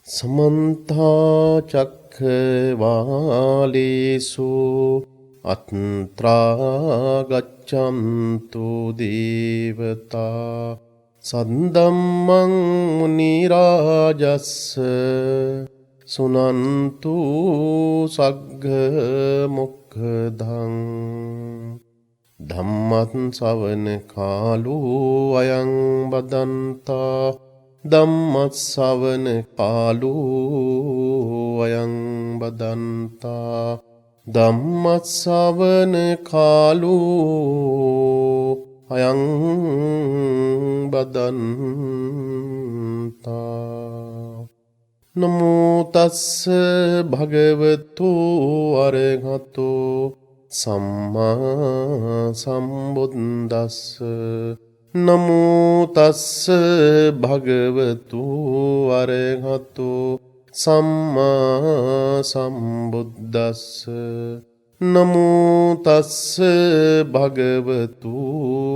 समन्ता चक्रवालेषु अत्रा गच्छन्तु देवता सद्धम्मं मुनिराजस्स सुनन्तु सग्गमुखदं धम्मं सवන कालो अयं बदन्ता ධම්මස්සවන කාලෝ අයං බදන්තා ධම්මස්සවන කාලෝ අයං බදන්තා නමෝ තස්ස භගවතු අරහතෝ සම්මා සම්බුද්දස්ස නමෝ තස්ස භගවතු අරහතෝ සම්මා සම්බුද්දස්ස නමෝ තස්ස භගවතු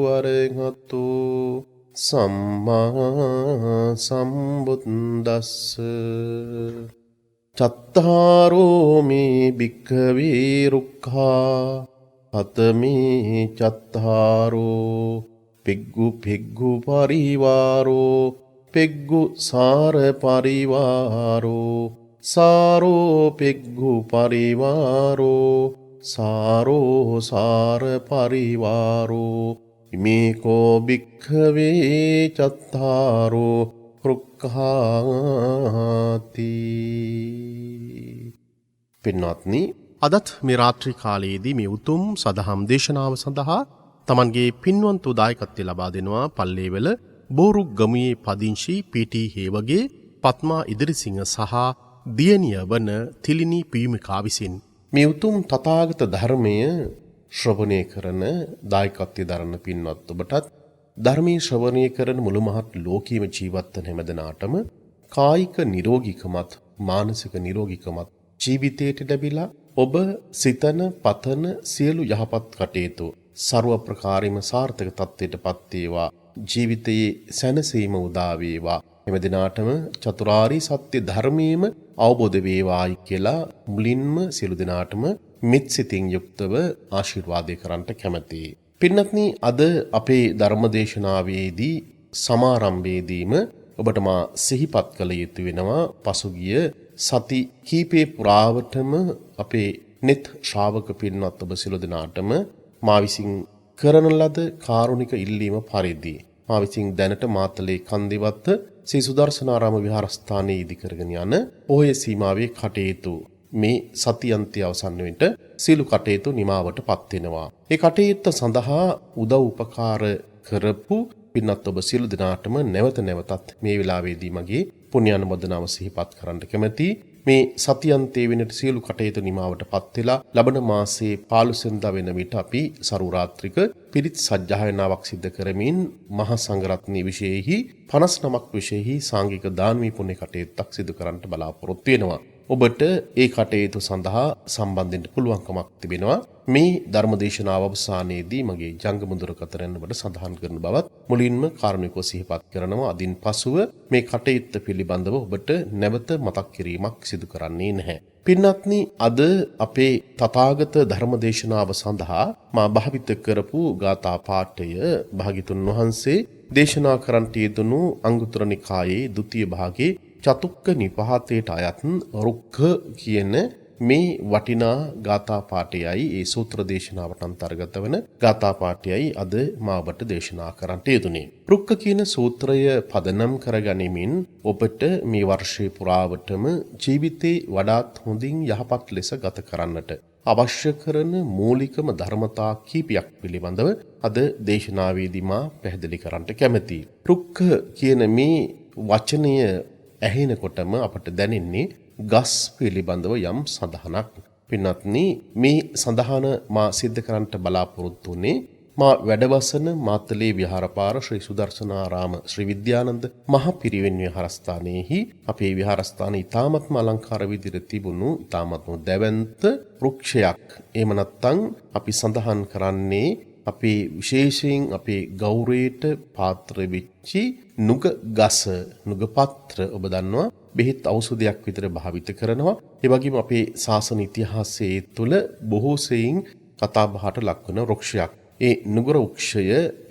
අරහතෝ සම්මා සම්බුද්දස්ස චත්තාරෝ මේ භික්ඛවේ රුක්ඛා අතමේ චත්තාරෝ පෙග්ගු පරිවාරෝ පෙග්ගු සාර පරිවාරෝ සාරෝ පෙග්ගු පරිවාරෝ සාරෝ සාර පරිවාරෝ ඉමේකෝ භික්ඛවේ චත්තාරෝ රුක්ඛාති. පින්වත්නි, අදත් මේ රාත්‍රී කාලයේදී මේ උතුම් සදහම් දේශනාව සඳහා තමන්ගේ පින්වන්ත දායකත්වය ලබා දෙනවා පල්ලේවල බෝරුක් ගමුවේ පදිංචි පීටි හේවගේ පත්මා ඉදිරිසිංහ සහ දියණිය වන තිලිනි පියුමිකා විසින් මේ උතුම් තථාගත ධර්මය ශ්‍රවණය කරන දායකත්වය දරන පින්වත් ඔබටත් ධර්මයේ ශ්‍රවණය කරන මුළු මහත් ලෝකීය ජීවත් වන හැමදෙනාටම කායික නිරෝගීකමත් මානසික නිරෝගීකමත් ජීවිතයට ලැබිලා ඔබ සිතන පතන සියලු යහපත් කටයුතු ਸਰව ප්‍රකාරයෙන්ම සාර්ථක තත්ත්වයටපත් වේවා. ජීවිතයේ සැනසීම උදා වේවා. එම දිනාටම චතුරාර්ය සත්‍ය ධර්මයේම අවබෝධ වේවායි කියලා මුලින්ම සියලු දිනාටම මෙත් සිතින් යුක්තව ආශිර්වාදේ කරන්නට කැමැතියි. පින්වත්නි, අද අපේ ධර්මදේශනාවේදී සමාරම්භයේදීම ඔබට මා සිහිපත් කළ යුතු වෙනවා පසුගිය සති කීපේ පුරාවටම අපේ net ශ්‍රාවක පින්වත් ඔබ සියලු දිනාටම මා විසින් කරන ලද කාරුණික ඉල්ලීම පරිදි මා විසින් දැනට මාතලේ කන්දිවත්ත ශ්‍රී සුදර්ශනාරාම විහාරස්ථානයේ ඉදි කරගෙන යන පොහොය සීමාවේ කටයුතු මේ සතියන්තය අවසන් වෙනට සීළු කටයුතු නිමාවටපත් වෙනවා. ඒ කටයුත්ත සඳහා උදව් උපකාර කරපු පින්වත් ඔබ සියලු දෙනාටම නැවත නැවතත් මේ වෙලාවේදී මගේ පුණ්‍යානුමෝදනාව සිහිපත් කරන්න කැමැතියි. මේ සතියන්තයේ වෙනට සියලු කටයුතු නිමාවටපත් වෙලා ලබන මාසයේ 15 වෙනිදා වෙන විට අපි සරු රාත්‍රික පිරිත් සජ්ජායනාවක් සිදු කරමින් මහා සංඝරත්නයේ විශේෂෙහි 59ක් විශේෂෙහි සාංගික දානමී පුණ්‍ය කටයුත්තක් සිදු කරන්නට බලාපොරොත්තු වෙනවා. ඔබට ඒ කටයුතු සඳහා සම්බන්ධ වෙන්න පුළුවන්කමක් තිබෙනවා. මේ ධර්මදේශනාව අවසානයේදී මගේ ජංගම දුරකථනයෙන් ඔබට සඳහන් කරන බවත් මුලින්ම කාරුණිකව සිහිපත් කරනවා. අදින් පසුව මේ කටයුත්ත පිළිබඳව ඔබට නැවත මතක් කිරීමක් සිදු කරන්නේ නැහැ. පින්වත්නි, අද අපේ තථාගත ධර්මදේශනාව සඳහා මා භාවිත කරපු ගාථා පාඨය භාග්‍යතුන් වහන්සේ දේශනා කරන්නට යෙදුණු අංගුත්තර නිකායේ ဒုတိ ය භාගයේ චතුක්ක නිපාතයට අයත් රුක්ඛ කියන මේ වටිනා ගාථා පාඨයයි ඒ සූත්‍ර දේශනාවට අන්තර්ගත වන ගාථා පාඨයයි අද මා ඔබට දේශනා කරන්නට යෙදුනේ. රුක්ඛ කියන සූත්‍රය පදනම් කරගනිමින් ඔබට මේ වර්ෂයේ පුරාවටම ජීවිතේ වඩාත් හොඳින් යහපත් ලෙස ගත කරන්නට අවශ්‍ය කරන මූලිකම ධර්මතා කීපයක් පිළිබඳව අද දේශනාවේදී මා පැහැදිලි කරන්නට කැමැතියි. රුක්ඛ කියන මේ වචනය ඇහෙනකොටම අපට දැනෙන්නේ ගස් පිළිබඳව යම් සඳහනක්. පින්වත්නි, මේ සඳහන මා සිද්ධ කරන්නට බලාපොරොත්තු වුණේ මා වැඩවසන මාතලේ විහාරපාර ශ්‍රී සුදර්ශනාරාම ශ්‍රී විද්‍යානන්ද මහ පිරිවෙන් විහාරස්ථානයේහි අපේ විහාරස්ථානයේ ඊ타මත්ම අලංකාර විදිහට තිබුණු ඊ타මත්ම දැවැන්ත වෘක්ෂයක්. එහෙම නැත්නම් අපි සඳහන් කරන්නේ අපේ විශේෂයෙන් අපේ ගෞරවයට පාත්‍ර වෙච්චි නුග ගස, නුග පත්‍ර. ඔබ දන්නවා බෙහෙත් ඖෂධයක් විතර භාවිත කරනවා. ඒ වගේම අපේ ශාසන ඉතිහාසයේ තුල බොහෝ සෙයින් කතා බහට ලක්වන වෘක්ෂයක්. ඒ නුගර වෘක්ෂය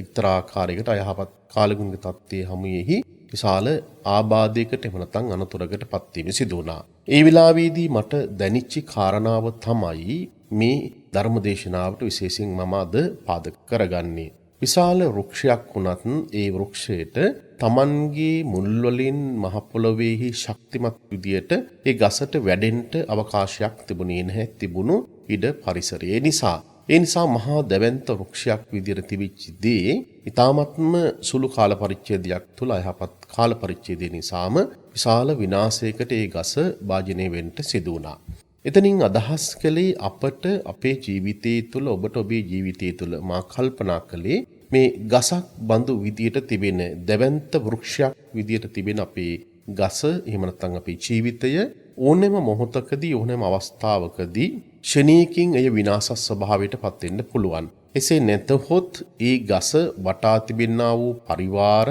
එක්තරා ආකාරයකට අයහපත් කාලගුණික තත්ත්වයේ හමුවේහි විශාල ආබාධයකට එහෙම නැත්නම් අනතුරකට පත්වීම සිදු වුණා. ඒ වෙලාවේදී මට දැනිච්ච කාරණාව තමයි මේ ධර්මදේශනාවට විශේෂයෙන් මම අද පාදක කරගන්නේ. විශාල වෘක්ෂයක් වුණත් ඒ වෘක්ෂයට Tamanගේ මුල් වලින් මහ පොළොවේහි ශක්තිමත් විදියට ඒ ගසට වැඩෙන්න අවකාශයක් තිබුණේ නැහැ. තිබුණු ඉඩ පරිසරයේ නිසා. ඒ නිසා මහා දැවැන්ත වෘක්ෂයක් විදියට තිබිච්ච දේ ඊ타මත්ම සුළු කාල පරිච්ඡේදයක් තුල අයහපත් කාල පරිච්ඡේදය නිසාම විශාල විනාශයකට ඒ ගස භාජනය වෙන්න සිදු වුණා. එතනින් අදහස් කළේ අපට අපේ ජීවිතයේ තුල ඔබට ඔබේ ජීවිතයේ තුල මා කල්පනා කළේ මේ ගසක් බඳු විදියට තිබෙන දැවැන්ත වෘක්ෂයක් විදියට තිබෙන අපේ ගස එහෙම නැත්නම් අපේ ජීවිතය ඕනෑම මොහොතකදී ඕනෑම අවස්ථාවකදී ෂණීකින් එය විනාශ ස්වභාවයට පත් වෙන්න පුළුවන්. එසේ නැතහොත් ඒ ගස වටා තිබෙනා වූ පරිවාර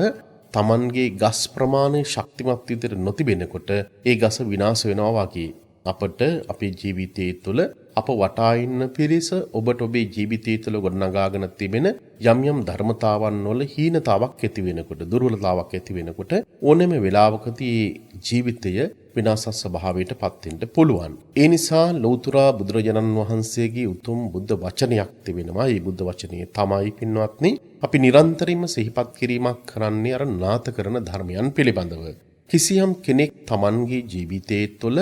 Tamanගේ ගස් ප්‍රමාණය ශක්තිමත් විදිහට නොතිබෙනකොට ඒ ගස විනාශ වෙනවා වගේ. අපට අපේ ජීවිතයේ තුළ අප වටා ඉන්න පිරිස ඔබට ඔබේ ජීවිතයේ තුළ ගොඩනගාගෙන තිබෙන යම් යම් ධර්මතාවන් වල හීනතාවක් ඇති වෙනකොට දුර්වලතාවක් ඇති වෙනකොට ඕනෑම වෙලාවකදී ජීවිතය විනාශ ස්වභාවයට පත් වෙන්න පුළුවන්. ඒ නිසා ලෞතර බුදුරජාණන් වහන්සේගේ උතුම් බුද්ධ වචනයක් තිබෙනවා. මේ බුද්ධ වචනේ තමයි පින්වත්නි අපි නිරන්තරයෙන්ම සිහිපත් කිරීමක් කරන්නේ අර නාත කරන ධර්මයන් පිළිබඳව. කිසියම් කෙනෙක් Tamanගේ ජීවිතයේ තුළ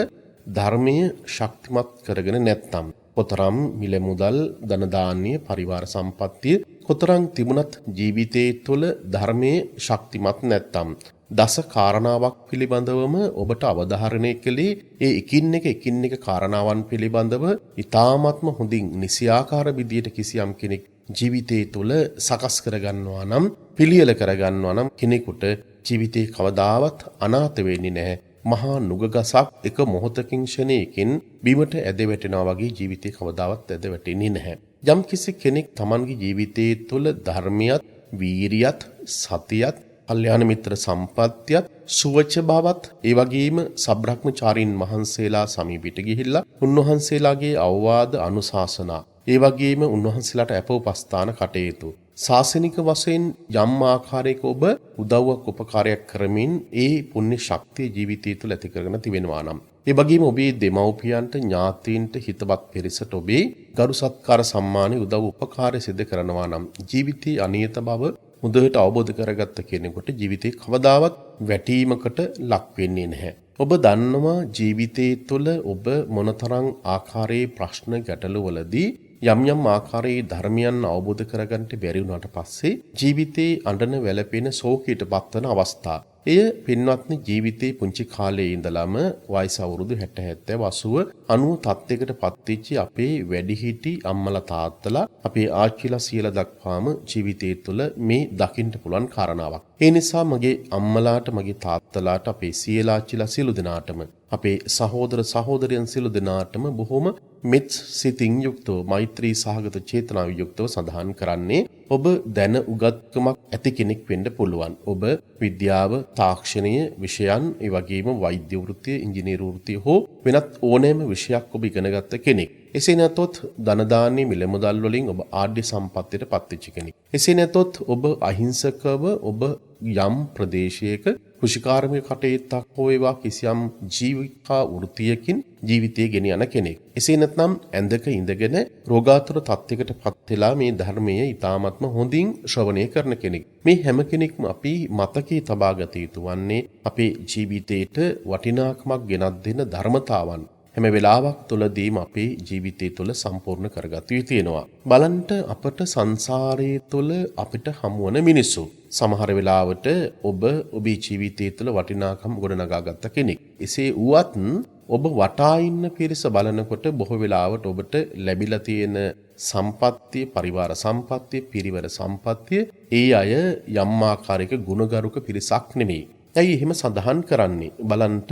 ධර්මය ශක්තිමත් කරගෙන නැත්නම් කොතරම් මිල මුදල් ධන දාන්‍ය පරිවාර සම්පත්තිය කොතරම් තිබුණත් ජීවිතයේ තුළ ධර්මයේ ශක්තිමත් නැත්නම් දස කාරණාවක් පිළිබඳවම ඔබට අවධාරණය කළේ ඒ එකින් එක කාරණාවන් පිළිබඳව ඊ타ත්ම හොඳින් නිසියාකාර විදියට කිසියම් කෙනෙක් ජීවිතයේ තුළ සකස් කරගන්නවා නම් පිළියෙල කරගන්නවා නම් කෙනෙකුට ජීවිතේ කවදාවත් අනාථ වෙන්නේ නැහැ. මහා නුගගසක් එක මොහොතකින් ෂණයකින් බිමට ඇද වැටෙනවා වගේ ජීවිතේ කවදාවත් ඇද වැටෙන්නේ නැහැ. යම් කිසි කෙනෙක් Tamanගේ ජීවිතයේ තුළ ධර්මියත්, වීරියත්, සතියත්, කල්යාණ මිත්‍ර සම්පත්තියත්, සුවච බවත්, ඒ වගේම සබ්‍රහ්මචාරීන් වහන්සේලා සමීපිට ගිහිල්ලා උන්වහන්සේලාගේ අවවාද අනුශාසනා, ඒ වගේම උන්වහන්සේලාට අපෝපස්ථාන කටයුතු ශාසනික වශයෙන් යම් ආකාරයක ඔබ උදව්වක් උපකාරයක් කරමින් ඒ පුණ්‍ය ශක්තිය ජීවිතය තුළ ඇති කරගෙන තිබෙනවා නම් ඒ වගේම ඔබේ දෙමව්පියන්ට ඥාතීන්ට හිතවත් පිරිසට ඔබේ ගරු සත්කාර සම්මානයේ උදව් උපකාරය සිදු කරනවා නම් ජීවිතයේ අනියත බව හොඳට අවබෝධ කරගත්ත කෙනෙකුට ජීවිතේ කවදාවත් වැටීමකට ලක් වෙන්නේ නැහැ. ඔබ දන්නවා ජීවිතයේ තුළ ඔබ මොනතරම් ආකාරයේ ප්‍රශ්න ගැටලු වලදී යම් ආකාරයේ ධර්මයන් අවබෝධ කරගන්නට බැරි වුණාට පස්සේ ජීවිතේ අඬන වැළපෙන ශෝකයට පත්වන අවස්ථා. එය පින්වත්නි ජීවිතේ පුංචි කාලයේ ඉඳලම වයස අවුරුදු 60 70 80 තත්යකට පත්වෙච්ච අපේ වැඩිහිටි අම්මලා තාත්තලා අපේ ආච්චිලා සියලා දක්වාම ජීවිතයේ තුළ මේ දකින්න පුළුවන් කාරණාවක්. ඒ නිසා මගේ අම්මලාට මගේ තාත්තලාට අපේ සියලා ආච්චිලා සියලු දෙනාටම අපේ සහෝදර සහෝදරයන් සියලු දෙනාටම බොහොම මෙත් සිතින් යුක්තව මෛත්‍රී සහගත චේතනාව යුක්තව සඳහන් කරන්නේ ඔබ දැන උගත්කමක් ඇති කෙනෙක් වෙන්න පුළුවන්. ඔබ විද්‍යාව, තාක්ෂණීය විෂයන්, ඒ වගේම වෛද්‍ය වෘත්තිය, ඉංජිනේරු වෘත්තිය හෝ වෙනත් ඕනෑම විෂයක් ඔබ ඉගෙනගත්ත කෙනෙක්. එසේ නැතොත් ධන දාන්‍ය මිල මුදල් වලින් ඔබ ආර්ය සම්පත්තියට පත්වෙච්ච කෙනෙක්. එසේ නැතොත් ඔබ අහිංසකව ඔබ යම් ප්‍රදේශයක කෘෂිකාර්මික කටයුත්තක් හෝ ඒවා කිසියම් ජීවිකා වෘත්තියකින් ජීවිතය ගෙන යන කෙනෙක්. එසේ නැත්නම් ඇඳක ඉඳගෙන රෝගාතුර තත්යකට පත් වෙලා මේ ධර්මයේ ඊ타ත්ම හොඳින් ශ්‍රවණය කරන කෙනෙක්. මේ හැම කෙනෙක්ම අපි මතකයේ තබා ගත යුතු වන්නේ අපේ ජීවිතේට වටිනාකමක් ගෙනත් දෙන ධර්මතාවන් හැම වෙලාවක් තුළදීම අපේ ජීවිතය තුළ සම්පූර්ණ කරගත යුතු වෙනවා. බලන්න අපට සංසාරයේ තුළ අපිට හමුවන මිනිස්සු සමහර වෙලාවට ඔබ ඔබේ ජීවිතය තුළ වටිනාකම් ගොඩනගාගත්ත කෙනෙක්. එසේ වුවත් ඔබ වටා ඉන්න පිරිස බලනකොට බොහෝ වෙලාවට ඔබට ලැබිලා තියෙන සම්පත්තිය, පරිවාර සම්පත්තිය, පිරිවර සම්පත්තිය ඒ අය යම් ආකාරයක ගුණගරුක පිරිසක් නෙමෙයි. ඇයි එහෙම සඳහන් කරන්නේ? බලන්ට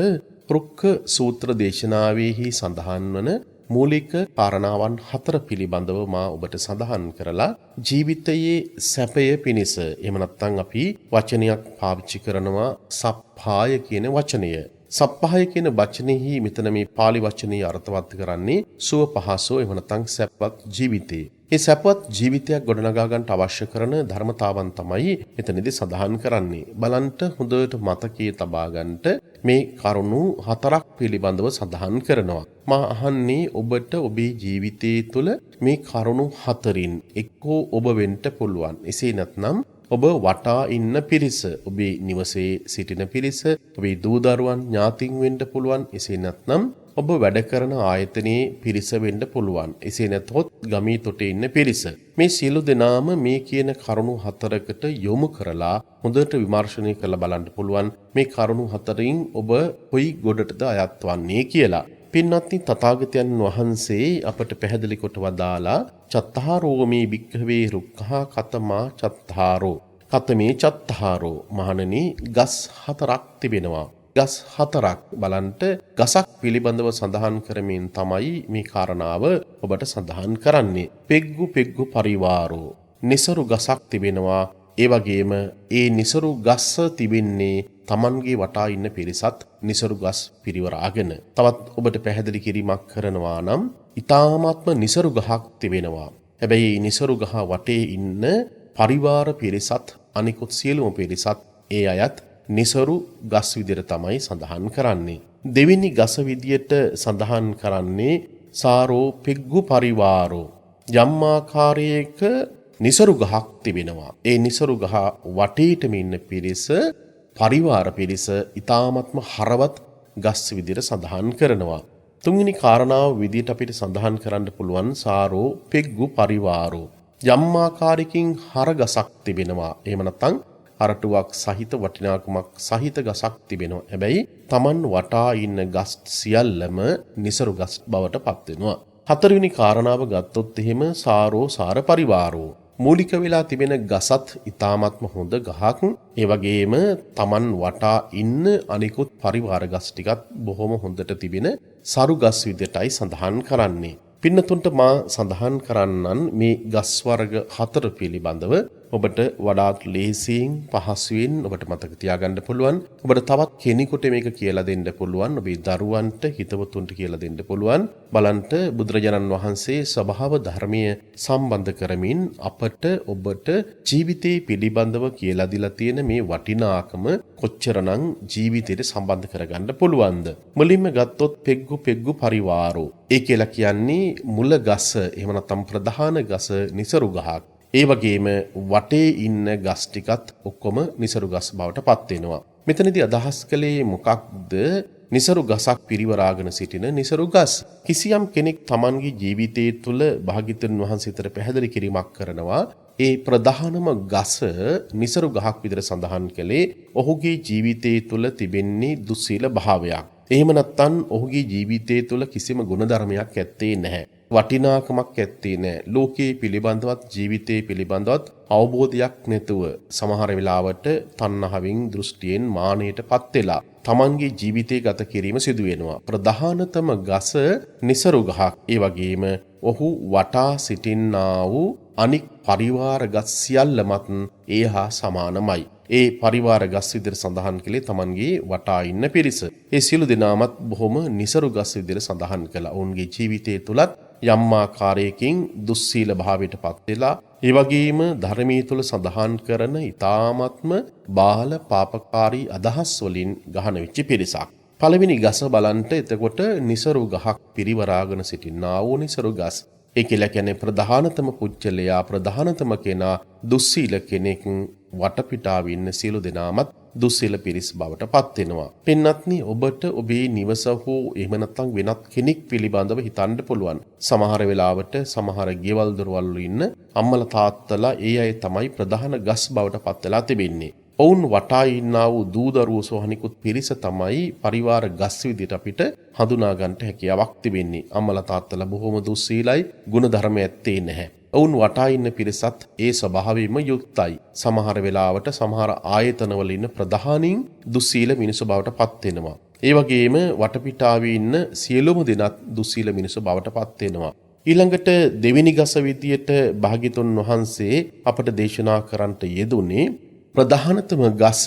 රුක්ක සූත්‍ර දේශනාවෙහි සඳහන් වන මූලික කාරණාවන් 4 පිළිබඳව මා ඔබට සඳහන් කරලා ජීවිතයේ සැපය පිණිස එහෙම නැත්නම් අපි වචනයක් පාවිච්චි කරනවා සප්පාය කියන වචනය. සප්පහය කියන වචනයෙහි මෙතන මේ pāli වචනේ අර්ථවත් කරන්නේ සුව පහසෝ එහෙම නැත්නම් සැපවත් ජීවිතේ. මේ සැපවත් ජීවිතයක් ගොඩනගා ගන්නට අවශ්‍ය කරන ධර්මතාවන් තමයි මෙතනදී සඳහන් කරන්නේ. බලන්ට හොඳට මතකයේ තබා ගන්නට මේ කරුණු හතරක් පිළිබඳව සඳහන් කරනවා. මා අහන්නේ ඔබට ඔබේ ජීවිතයේ තුළ මේ කරුණු හතරින් එක්කෝ ඔබ වෙන්න පුළුවන්. එසේ නැත්නම් ඔබ වටා ඉන්න පිරිස, ඔබේ නිවසේ සිටින පිරිස, ඔබේ දූ දරුවන් ඥාතින් වෙන්න පුළුවන්. එසේ නැත්නම් ඔබ වැඩ කරන ආයතනයේ පිරිස වෙන්න පුළුවන්. එසේ නැත්නම් ගමේ තොටේ ඉන්න පිරිස. මේ සියලු දෙනාම මේ කියන කරුණු හතරකට යොමු කරලා හොඳට විමර්ශනය කරලා බලන්න පුළුවන් මේ කරුණු හතරින් ඔබ කොයි ගොඩටද අයත් වන්නේ කියලා. පින්වත්නි, තථාගතයන් වහන්සේ අපට පැහැදිලි කොට වදාලා චත්තාරෝ මේ භික්ඛවේ රුක්ඛා කතමා චත්තාරෝ කතමේ චත්තාරෝ මහණෙනි, ගස් හතරක් තිබෙනවා. ගස් හතරක් බලන්ට ගසක් පිළිබඳව සඳහන් කරමින් තමයි මේ කාරණාව ඔබට සඳහන් කරන්නේ. පෙග්ගු පරිවාරෝ, නිසරු ගසක් තිබෙනවා. ඒ වගේම ඒ නිසරු ගස් තිබෙන්නේ Tamanගේ වටා ඉන්න පිරිසත් නිසරු ගස් පිරිවරාගෙන. තවත් ඔබට පැහැදිලි කිරීමක් කරනවා නම් ඊ타මාත්ම නිසරු ගහක් තිබෙනවා. හැබැයි නිසරු ගහ වටේ ඉන්න පරිවාර පිරිසත් අනිකුත් සියලුම පිරිසත් ඒ අයත් නිසරු ගස් විදියට තමයි සඳහන් කරන්නේ. දෙවෙනි ගස විදියට සඳහන් කරන්නේ සාරෝ පෙග්ගු පරිවාරෝ. යම් ආකාරයක නිසරු ගහක් තිබෙනවා. ඒ නිසරු ගහ වටේටම ඉන්න පිරිස, පරිවාර පිරිස ඊ타ත්ම හරවත් ගස් විදියට සඳහන් කරනවා. තුන්වෙනි කාරණාව විදියට අපිට සඳහන් කරන්න පුළුවන් සාරෝ පෙග්ගු පරිවාරෝ. යම් ආකාරයකින් හර ගසක් තිබෙනවා. එහෙම නැත්නම් අරටුවක් සහිත වටිනාකමක් සහිත ගසක් තිබෙනවා. හැබැයි Taman වටා ඉන්න ගස් සියල්ලම නිසරු ගස් බවට පත් වෙනවා. හතරවෙනි කාරණාව ගත්තොත් එහෙම සාරෝ සාර පරිවාරෝ. මූලික වෙලා තිබෙන ගසත් ඊ타ත්ම හොඳ ගහක්. ඒ වගේම Taman වටා ඉන්න අනිකුත් පරිවාර ගස් ටිකත් බොහොම හොඳට තිබෙන සරු ගස් විදියටයි සඳහන් කරන්නේ. පින්නතුන්ට මා සඳහන් කරන්නන් මේ ගස් වර්ග හතර පිළිබඳව ඔබට වඩාත් ලේසියෙන් පහසුවෙන් ඔබට මතක තියාගන්න පුළුවන්. ඔබට තවත් කෙනෙකුට මේක කියලා දෙන්න පුළුවන්. ඔබේ දරුවන්ට, හිතවතුන්ට කියලා දෙන්න පුළුවන්. බලන්ට බුදුරජාණන් වහන්සේ ස්වභාව ධර්මීය සම්බන්ධ කරමින් අපට ඔබට ජීවිතේ පිළිබඳව කියලා දීලා තියෙන මේ වටිනාකම කොච්චරනම් ජීවිතයට සම්බන්ධ කරගන්න පුළුවන්ද? මුලින්ම ගත්තොත් පෙග්ගු පරිවාරෝ. ඒ කියලා කියන්නේ මුල ගස, එහෙම නැත්නම් ප්‍රධාන ගස නිසරු ගහක්. ඒ වගේම වටේ ඉන්න ගස් ටිකත් ඔක්කොම නිසරු ගස් බවට පත් වෙනවා. මෙතනදී අදහස් කළේ මොකක්ද? නිසරු ගසක් පිරිවරාගෙන සිටින නිසරු ගස්. කිසියම් කෙනෙක් Tamanගේ ජීවිතයේ තුල භාග්‍යවතුන් වහන්සේතර පැහැදිලි කිරීමක් කරනවා. ඒ ප්‍රධානම ගස නිසරු ගහක් විදිහට සඳහන් කළේ ඔහුගේ ජීවිතයේ තුල තිබෙන්නේ දුස්සීල භාවයක්. එහෙම නැත්නම් ඔහුගේ ජීවිතයේ තුල කිසිම ගුණධර්මයක් ඇත්තේ නැහැ. වටිනාකමක් ඇත්තේ නැහැ. ලෝකයේ පිළිබඳවත් ජීවිතයේ පිළිබඳවත් අවබෝධයක් නැතුව සමහර වෙලාවට තණ්හාවෙන්, දෘෂ්ටියෙන්, මානයටපත් වෙලා Tamanගේ ජීවිතය ගත කිරීම සිදු වෙනවා. ප්‍රධානතම ගස නිසරු ගහක්. ඒ වගේම ඔහු වටා සිටින්නා වූ අනික් පරිවාර ගස් සියල්ලමත් ඒ හා සමානමයි. ඒ පරිවාර ගස් විදිහට සඳහන් කළේ Tamanගේ වටා ඉන්න පිරිස. ඒ සියලු දෙනාමත් බොහොම නිසරු ගස් විදිහට සඳහන් කළා. ඔවුන්ගේ ජීවිතයේ තුලත් යම් ආකාරයකින් දුස්සීල භාවයට පත් වෙලා, ඒ වගේම ධර්මයේ තුල සඳහන් කරන ඊ타ත්ම බාල පාපකාරී අදහස් වලින් ගහන වෙච්ච පිරිසක්. පළවෙනි ගස බලන්ට එතකොට නිසරු ගහක් පිරිවරාගෙන සිටිනා වූ නිසරු ගස්. ඒ කියලා කියන්නේ ප්‍රධානතම පුච්චලයා, ප්‍රධානතම කෙනා දුස්සීල කෙනෙක්. වටපිටාවේ ඉන්න සියලු දෙනාමත් දුස්සීල පිරිස් බවට පත් වෙනවා. පින්වත්නි, ඔබට ඔබේ නිවස හෝ එහෙම නැත්නම් වෙනත් කෙනෙක් පිළිබඳව හිතන්න පුළුවන්. සමහර වෙලාවට සමහර ගෙවල් දොරවල් වල ඉන්න අම්මලා තාත්තලා ඒ අය තමයි ප්‍රධාන ගස් බවට පත් වෙලා තිබෙන්නේ. ඔවුන් වටා ඉන්නා වූ දූ දරුවෝ සෝහනිකුත් පිරිස තමයි පරිවාර ගස් විදිහට අපිට හඳුනා ගන්නට හැකියාවක් තිබෙන්නේ. අම්මලා තාත්තලා බොහොම දුස්සීලයි, ගුණධර්ම ඇත්තේ නැහැ. ඔවුන් වටා ඉන්න පිරිසත් ඒ ස්වභාවයෙන්ම යුක්තයි. සමහර වෙලාවට සමහර ආයතනවල ඉන්න ප්‍රධානීන් දුස්සීල මිනිසු බවට පත් වෙනවා. ඒ වගේම වටපිටාවේ ඉන්න සියලුම දෙනාත් දුස්සීල මිනිසු බවට පත් වෙනවා. ඊළඟට දෙවෙනි ගස විදියට භාග්‍යතුන් වහන්සේ අපට දේශනා කරන්නට යෙදුනේ ප්‍රධානතම ගස.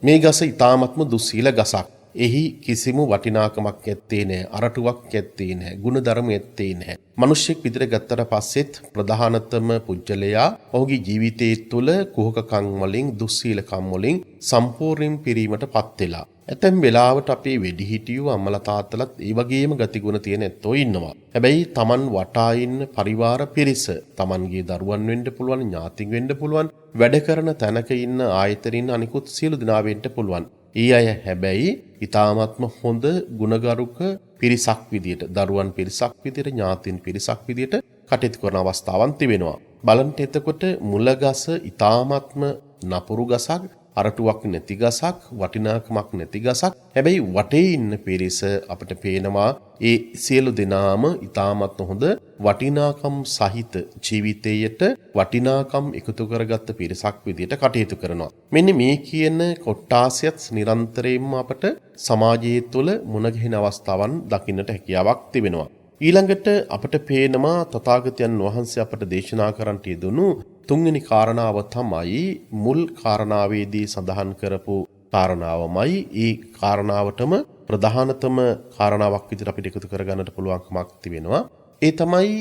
මේ ගස ඊ타ත්ම දුස්සීල ගසක්. එහි කිසිම වටිනාකමක් ඇත්තේ නැහැ. අරටුවක් ඇත්තේ නැහැ. ගුණධර්ම ඇත්තේ නැහැ. මිනිස්සෙක් විදිහට ගත්තට පස්සෙත් ප්‍රධානතම පුජ්‍යලයා ඔහුගේ ජීවිතයේ තුල කුහකකම් වලින්, දුස්සීලකම් වලින් සම්පූර්ණයෙන් පිරීමටපත් වෙලා. ඇතැම් වෙලාවට අපේ වෙඩිහිටියෝ අම්මලා තාත්තලාත් ඒ වගේම ගතිගුණ තියෙන ඇත්තෝ ඉන්නවා. හැබැයි Taman වටා ඉන්න පරිවාර පිරිස, Tamanගේ දරුවන් වෙන්න පුළුවන්, ඥාතින් වෙන්න පුළුවන්, වැඩ කරන තැනක ඉන්න ආයතනින් අනිකුත් සියලු දෙනා වෙන්න පුළුවන්. ඊ අය හැබැයි ඊ타ත්ම හොඳ ගුණගරුක පිරිසක් විදියට, දරුවන් පිරිසක් විදියට, ඥාතින් පිරිසක් විදියට කටයුතු කරන අවස්ථාවන් තිබෙනවා. බලන්න එතකොට මුලගස ඊ타ත්ම නපුරු ගසක්, අරටුවක් නැති ගසක්, වටිනාකමක් නැති ගසක්. හැබැයි වටේ ඉන්න පිරිස අපිට පේනවා ඒ සියලු දෙනාම ඊ타මත් හොඳ වටිනාකම් සහිත ජීවිතයට වටිනාකම් එකතු කරගත්ත පිරිසක් විදියට කටයුතු කරනවා. මෙන්න මේ කියන කොට්ටාසයත් නිරන්තරයෙන්ම අපට සමාජයේ තුළ මුණ ගැහෙන අවස්ථාවන් දකින්නට හැකියාවක් තිබෙනවා. ඊළඟට අපට පේනවා තථාගතයන් වහන්සේ අපට දේශනා කරන්නට යෙදුණු තුන්වෙනි කාරණාව තමයි මුල් කාරණාවේදී සඳහන් කරපු කාරණාවමයි. ඒ කාරණාවටම ප්‍රධානතම කාරණාවක් විදිහට අපිට එකතු කරගන්නට පුළුවන්කමක් තිබෙනවා. ඒ තමයි